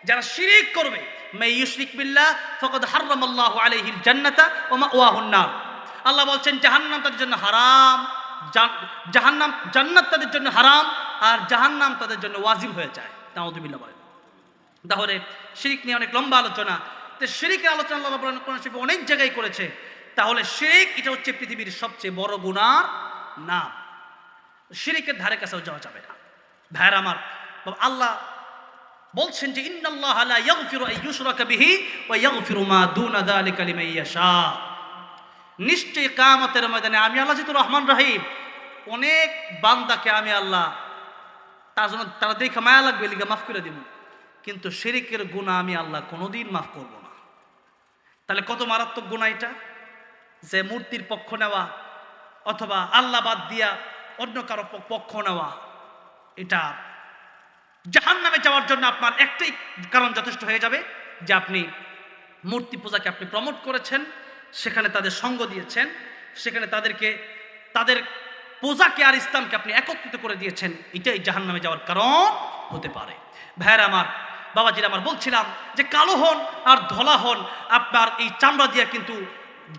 A: যারা শিরিক করবে, মা ইউশরিক বিল্লাহ ফাকাদ হারামাল্লাহু আলাইহিল জান্নাতা ওয়া মাওয়াহুন নার। আল্লাহ বলছেন জাহান্নাম তাদের জন্য হারাম, জান্নাত তাদের জন্য হারাম, আর জাহান্নাম তাদের জন্য ওয়াজিব হয়ে যায়। নাউযুবিল্লাহ বলেন। তাহলে শিরিক নিয়ে অনেক লম্বা আলোচনা, তো শিরিকের আলোচনা আল্লাহ রাব্বুল আলামিন কোরআন শরীফে অনেক জায়গায় করেছে। তাহলে শিরিক এটা হচ্ছে পৃথিবীর সবচেয়ে বড় গুনার নাম। শিরিকের ধারে কাছেও যাওয়া যাবে না। ভাইরা আমার, আল্লাহ বলছেন যে ইন্নাল্লাহা লা ইয়াগফিরু আন ইউশরাকা বিহি ওয়া ইয়াগফিরু মা দুনা যালিকা লিমান ইয়াশা। নিশ্চয়ই কিয়ামতের ময়দানে আমি আল্লাহ যেহেতু রহমান রহিম, অনেক বান্দাকে আমি আল্লাহ তার জন্য তারা দেখে মায়া লাগবে লিগা মাফ করে দিব, কিন্তু শিরকের গুনাহ আমি আল্লাহ কোনোদিন মাফ করব না। তাহলে কত মারাত্মক গুনাহ এটা, যে মূর্তির পক্ষ নেওয়া অথবা আল্লাহ বাদ দিয়া অন্য কারো পক্ষ নেওয়া, এটা জাহান্নামে যাওয়ার জন্য আপনার একটাই কারণ যথেষ্ট হয়ে যাবে, যে আপনি মূর্তি পূজাকে আপনি প্রমোট করেছেন, সেখানে তাদের সঙ্গ দিয়েছেন, সেখানে তাদের পূজাকে আর ইসলামকে আপনি একত্রিত করে দিয়েছেন। এটাই জাহান্নামে যাওয়ার কারণ হতে পারে। ভাইয়েরা আমার, বাবাজিরা আমার, বলছিলাম যে কালো হন আর ধলা হন, আপনার এই চামড়া দিয়ে কিন্তু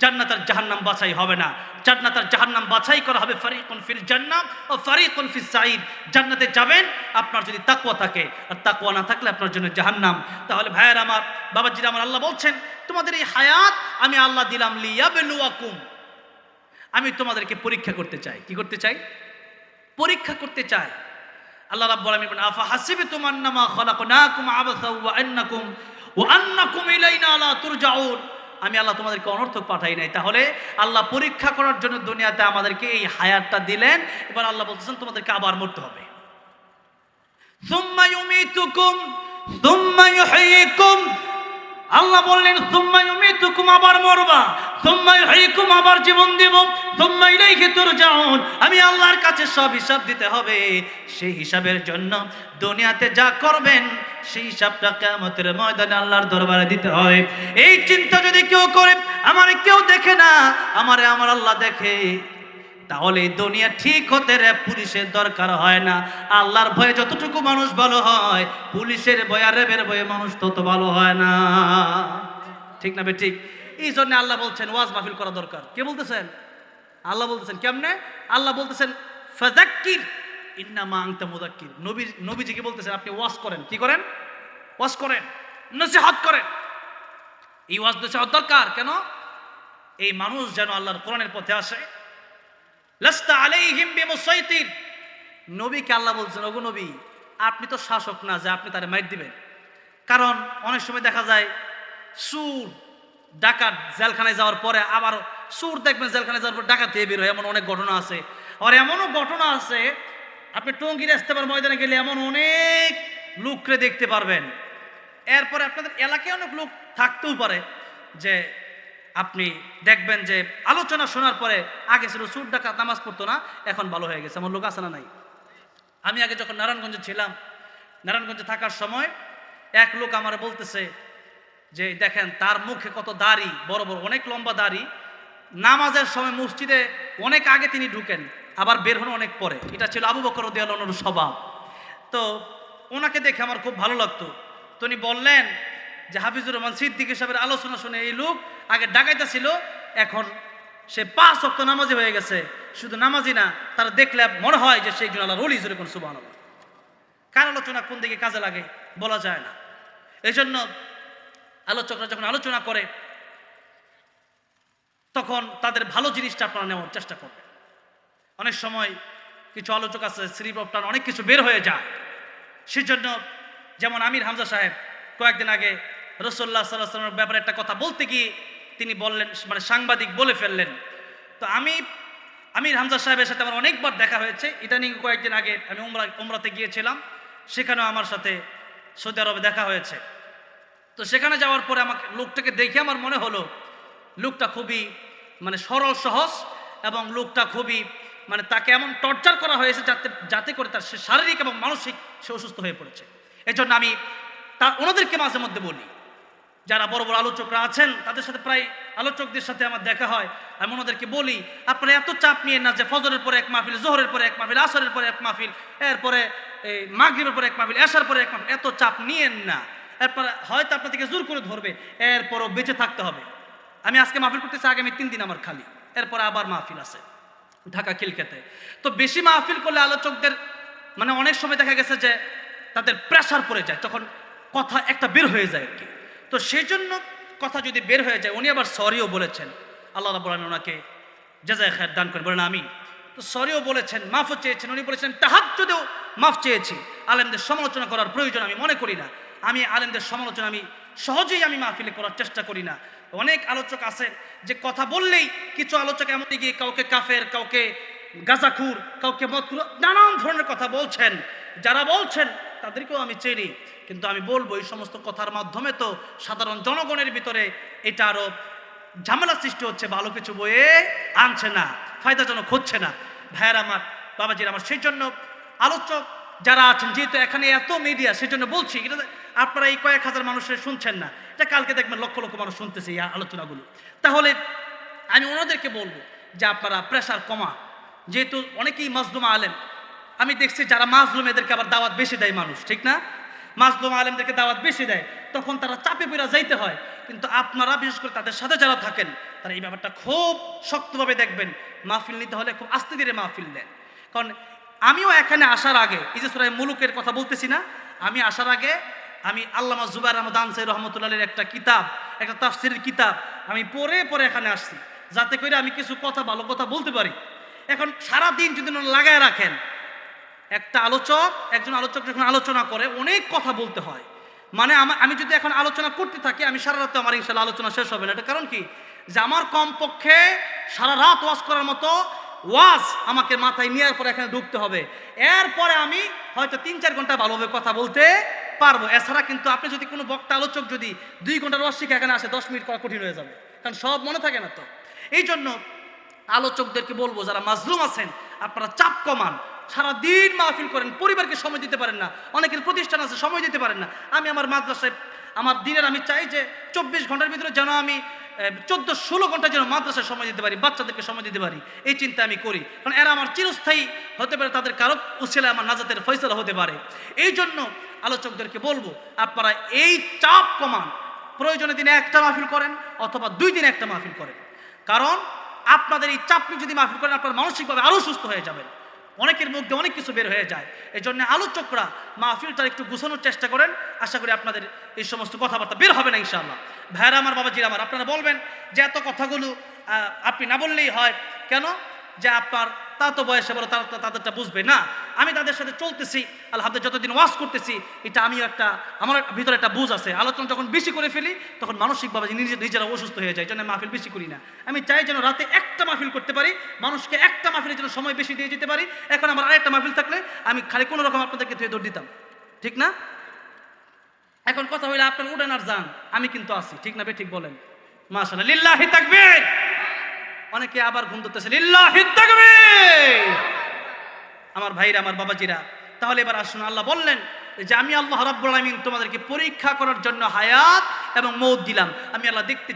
A: জান্নাত আর জাহান্নাম বাছাই হবে না। জান্নাত আর জাহান্নাম বাছাই করা হবে ফারিকুন ফিল জান্নাহ ও ফারিকুন ফিস সাঈদ। জান্নাতে যাবেন আপনার যদি তাকওয়া থাকে, আর তাকওয়া না থাকলে আপনার জন্য জাহান্নাম। তাহলে ভাইয়েরা আমার, বাবাজিরা আমার, আল্লাহ বলছেন তোমাদের এই হায়াত আমি আল্লাহ দিলাম লিয়াবলুয়াকুম, আমি তোমাদেরকে পরীক্ষা করতে চাই। কি করতে চাই? পরীক্ষা করতে চাই। আল্লাহ রাব্বুল আলামিন বলেন আফা হাসিবতুম আন্নামা খালাকনাকুম আবাসা ওয়া আন্নাকুম ইলাইনা লা তুরজাউন। আমি আল্লাহ তোমাদেরকে অনর্থক পাঠাই নাই। তাহলে আল্লাহ পরীক্ষা করার জন্য দুনিয়াতে আমাদেরকে এই হায়াতটা দিলেন। এবার আল্লাহ বলতেছেন তোমাদেরকে আবার মরতে হবে। সুম্মা ইউমিতুকুম সুম্মা ইউহয়িকুম, আল্লাহ বললেন সুম্মা ইউমিতুকুম, আবার মরবা, সুম্মা ইউহয়িকুম, আবার জীবন দেব, সুম্মা ইলাইহি তুরজাউন, আমি আল্লাহর কাছে সব হিসাব দিতে হবে। সেই হিসাবের জন্য দুনিয়াতে যা করবেন সেই হিসাবটা কিয়ামতের ময়দানে আল্লাহর দরবারে দিতে হয়। এই চিন্তা যদি কেউ করে, আমারে কেউ দেখে না, আমারে আমার আল্লাহ দেখে, তাহলে দুনিয়া ঠিক হতে রে পুলিশের দরকার হয় না। আল্লাহর ভয়ে যতটুকু মানুষ ভালো হয়, পুলিশের ভয়ে আর রেবের ভয়ে মানুষ তত ভালো হয় না। ঠিক না ঠিক? এই জন্য আল্লাহ বলছেন ওয়াজ মাহফিল করা দরকার। কে বলতেছেন? আল্লাহ বলতেছেন। কেমনে? আল্লাহ বলতেছেন ফাযাক্কির ইন্নামা আনতা মুযাক্কির। নবীজিকে বলতেছেন আপনি ওয়াজ করেন। কি করেন? ওয়াজ করেন, নসিহত করেন। এই ওয়াজ নসিহত দরকার কেন? এই মানুষ যেন আল্লাহর কোরআনের পথে আসে। লাস্তা আলাইহিম বিমুসাইতির। নবীকে আল্লাহ বলছেন ওগো নবী, আপনি তো শাসক না যে আপনি তারে মাইর দিবেন। কারণ অনেক সময় দেখা যায় সুর ডাকাত জেলখানায় যাওয়ার পরে আবার সুর দেখবেন জেলখানায় যাওয়ার পর ডাকাত দিয়ে বের হয়, এমন অনেক ঘটনা আছে। আর এমনও ঘটনা আছে আপনি টঙ্গীর ইস্তেমার ময়দানে গেলে এমন অনেক লোককে দেখতে পারবেন। এরপরে আপনাদের এলাকায় অনেক লোক থাকতেও পারে যে আপনি দেখবেন যে আলোচনা শোনার পরে আগে ছিল সুর ডাকাত নামাজ পড়তো না, এখন ভালো হয়ে গেছে। আমার লোক আছে না নাই? আমি আগে যখন নারায়ণগঞ্জে ছিলাম, নারায়ণগঞ্জে থাকার সময় এক লোক আমার বলতেছে যে দেখেন তার মুখে কত দাড়ি, বড় বড় অনেক লম্বা দাড়ি, নামাজের সময় মসজিদে অনেক আগে তিনি ঢুকেন, আবার বের হন অনেক পরে। এটা ছিল আবু বকর রাদিয়াল্লাহু আনহুর স্বভাব। তো ওনাকে দেখে আমার খুব ভালো লাগতো। তো উনি বললেন যে হাফিজুর রহমান সিদ্দিকী সাহেবের আলোচনা শুনে এই লোক আগে ডাকাইতা ছিল, এখন সে 5 ওয়াক্ত নামাজি হয়ে গেছে। শুধু নামাজি না, তারা দেখলে মনে হয় যে সে একজন আল্লাহর ওলি। জোরে কোন সুবহানাল্লাহ। কার আলোচনা কোন দিকে কাজে লাগে বলা যায় না। এই জন্য আলোচকরা যখন আলোচনা করে তখন তাদের ভালো জিনিসটা আপনারা নেওয়ার চেষ্টা করবেন। অনেক সময় কিছু আলোচক আছে স্লিপ অফ টান অনেক কিছু বের হয়ে যায়। সেজন্য যেমন আমির হামজা সাহেব কয়েকদিন আগে রাসূলুল্লাহ সাল্লাল্লাহু আলাইহি ওয়াসাল্লামের ব্যাপারে একটা কথা বলতে গিয়ে তিনি বললেন, মানে সাংবাদিক বলে ফেললেন। তো আমির হামজা সাহেবের সাথে আমার অনেকবার দেখা হয়েছে। ইদানিং কয়েকদিন আগে আমি উমরাতে গিয়েছিলাম, সেখানেও আমার সাথে সৌদি আরবে দেখা হয়েছে। তো সেখানে যাওয়ার পরে আমাকে লোকটাকে দেখে আমার মনে হলো লোকটা খুবই মানে সরল সহজ, এবং লোকটা খুবই মানে তাকে এমন টর্চার করা হয়েছে যাতে করে তার শারীরিক এবং মানসিক সে অসুস্থ হয়ে পড়েছে। এই জন্য আমি ওনাদেরকে মাঝে মধ্যে বলি, যারা বড় বড় আলোচকরা আছেন তাদের সাথে প্রায় আলোচকদের সাথে আমার দেখা হয়, আমি ওনাদেরকে বলি আপনারা এত চাপ নিয়েন না যে ফজরের পরে এক মাহফিল, জোহরের পরে এক মাহফিল, আসরের পরে এক মাহফিল, এরপরে এই মাগরিবের পরে এক মাহফিল, এশার পরে এক মাহফিল, এত চাপ নিয়েন না। এরপরে হয়তো আপনাদেরকে জোর করে ধরবে, এরপরও বেঁচে থাকতে হবে। আমি আজকে মাহফিল করতেছি, আগামী 3 দিন আমার খালি, এরপরে আবার মাহফিল আছে ঢাকা খিলক্ষেতে। তো বেশি মাহফিল করলে আলোচকদের মানে অনেক সময় দেখা গেছে যে তাদের প্রেশার পড়ে যায়, তখন কথা একটা বের হয়ে যায় আর কি। তো সেই জন্য কথা যদি বের হয়ে যায়, উনি আবার সরিও বলেছেন, আল্লাহ রাব্বুল আলামিন ওনাকে জাযায়ে খায়ের দান করেন, বলেন আমিন। তো সরিও বলেছেন, মাফও চেয়েছেন। উনি বলেছেন তাহাজ্জুদেও মাফ চেয়েছি। আলেমদের সমালোচনা করার প্রয়োজন আমি মনে করি না। আমি আলেমদের সমালোচনা আমি সহজেই আমি মাহফিলে করার চেষ্টা করি না। অনেক আলোচক আছেন যে কথা বললেই, কিছু আলোচক এমন গিয়ে কাউকে কাফের, কাউকে গাঁজাখুর, কাউকে মদখুর, নানান ধরনের কথা বলছেন। যারা বলছেন তাদেরকেও আমি চিনি, কিন্তু আমি বলবো এই সমস্ত কথার মাধ্যমে তো সাধারণ জনগণের ভিতরে এটা আরো ঝামেলা সৃষ্টি হচ্ছে, ভালো কিছু বয়ে আনছে না, ফায়দাজনক হচ্ছে না। ভাইয়ের আমার, বাবাজির আমার, সেই জন্য আলোচক যারা আছেন, যেহেতু এখানে এত মিডিয়া, সেই জন্য বলছি, এটা আপনারা এই কয়েক হাজার মানুষের শুনছেন না, এটা কালকে দেখবেন লক্ষ লক্ষ মানুষ শুনতেছে এই আলোচনাগুলো। তাহলে আমি ওনাদেরকে বলবো যে আপনারা প্রেশার কমা, যেহেতু অনেকেই মাজলুম আলেম, আমি দেখছি যারা মাজলুম এদেরকে আবার দাওয়াত বেশি দেয় মানুষ, ঠিক না? মাজলুম আলেমদেরকে দাওয়াত বেশি দেয়, তখন তারা চাপে পড়ে যাইতে হয়। কিন্তু আপনারা বিশেষ করে তাদের সাথে যারা থাকেন, তারা এই ব্যাপারটা খুব শক্তভাবে দেখবেন, মাহফিল নিতে হলে খুব আস্তে ধীরে মাহফিল নেন। কারণ আমিও এখানে আসার আগে, এই যে সূরা মুলুকের কথা বলতেছি না, আমি আসার আগে আমি আল্লামা জুবায়ের আহমদ আনসারী রহমতুল্লাহের একটা কিতাব, একটা তাফসীরের কিতাব আমি পড়ে পড়ে এখানে আসছি, যাতে করে আমি কিছু কথা, ভালো কথা বলতে পারি। এখন সারাদিন যদি লাগায় রাখেন, একটা আলোচক, একজন আলোচক যখন আলোচনা করে অনেক কথা বলতে হয়, মানে আমি যদি এখন আলোচনা করতে থাকি, আমি সারা রাতে আমার ইনশাআল্লাহ আলোচনা শেষ হবে না। এটা কারণ কি, যে আমার কমপক্ষে সারা রাত ওয়াজ করার মতো ওয়াজ আমাকে মাথায় নেওয়ার পরে এখানে ঢুকতে হবে, এরপরে আমি হয়তো 3-4 ঘন্টা ভালোভাবে কথা বলতে পারবো। এছাড়া কিন্তু আপনি যদি কোনো বক্তা আলোচক যদি 2 ঘন্টার ওয়াজ শিখে এখানে আসে, 10 মিনিট করা কঠিন হয়ে যাবে, কারণ সব মনে থাকে না। তো এই জন্য আলোচকদেরকে বলবো, যারা মাজলুম আছেন আপনারা চাপ কমান, সারাদিন মাহফিল করেন, পরিবারকে সময় দিতে পারেন না, অনেকের প্রতিষ্ঠান আছে সময় দিতে পারেন না। আমি আমার মাদ্রাসায় আমার দিনের আমি চাই যে 24 ঘন্টার ভিতরে যেন আমি 14-16 ঘন্টা যেন মাদ্রাসায় সময় দিতে পারি, বাচ্চাদেরকে সময় দিতে পারি, এই চিন্তা আমি করি। কারণ এরা আমার চিরস্থায়ী হতে পারে, তাদের কারো উসিলা আমার নাজাতের ফয়সালা হতে পারে। এই জন্য আলোচকদেরকে বলবো আপনারা এই চাপ কমান, প্রয়োজনে দিনে একটা মাহফিল করেন অথবা 2 দিনে একটা মাহফিল করেন। কারণ আপনাদের এই চাপ নিয়ে যদি মাহফিল করেন, আপনারা মানসিকভাবে আরও সুস্থ হয়ে যাবেন, অনেকের মধ্যে অনেক কিছু বের হয়ে যায়। এই জন্য আলোচকরা মাহফিলটা একটু গুছানোর চেষ্টা করেন, আশা করি আপনাদের এই সমস্ত কথাবার্তা বের হবে না ইনশাআল্লাহ। ভাইরা আমার, বাবাজিরা আমার, আপনারা বলবেন যে এত কথাগুলো আপনি না বললেই হয় কেন, যে আপনার তা তো বয়সে বলো, তারা তাদেরটা বুঝবে না। আমি তাদের সাথে চলতেছি আলহামদুলিল্লাহ, যতদিন ওয়াজ করতেছি, এটা আমিও একটা, আমার ভিতরে একটা বুঝ আছে। আলোচনা যখন বেশি করে ফেলি তখন মানসিকভাবে নিজেরা অসুস্থ হয়ে যায়, জন্য মাহফিল বেশি করি না। আমি চাই যেন রাতে একটা মাহফিল করতে পারি, মানুষকে একটা মাহফিলের জন্য সময় বেশি দিয়ে যেতে পারি। এখন আমার আরেকটা মাহফিল থাকলে আমি খালি কোনো রকম আপনাদেরকে ধুয়ে দৌড় দিতাম, ঠিক না? এখন কথা হইলে আপনার উড়েন আর যান, আমি কিন্তু আছি, ঠিক না? ঠিক বলেন মাশাআল্লাহ, লিল্লাহি তাকবীর। অনেকে আবার ঘুম ধরতেছে, লিল্লাহি তাকবীর। আমার ভাইরা, আমার বাবাজিরা, তাহলে এবার আসুন, আল্লাহ বললেন যে আমি আল্লাহ রাব্বুল আলামিন তোমাদেরকে পরীক্ষা করার জন্য হায়াত এবং মউত দিলাম। আমি আল্লাহ দেখতে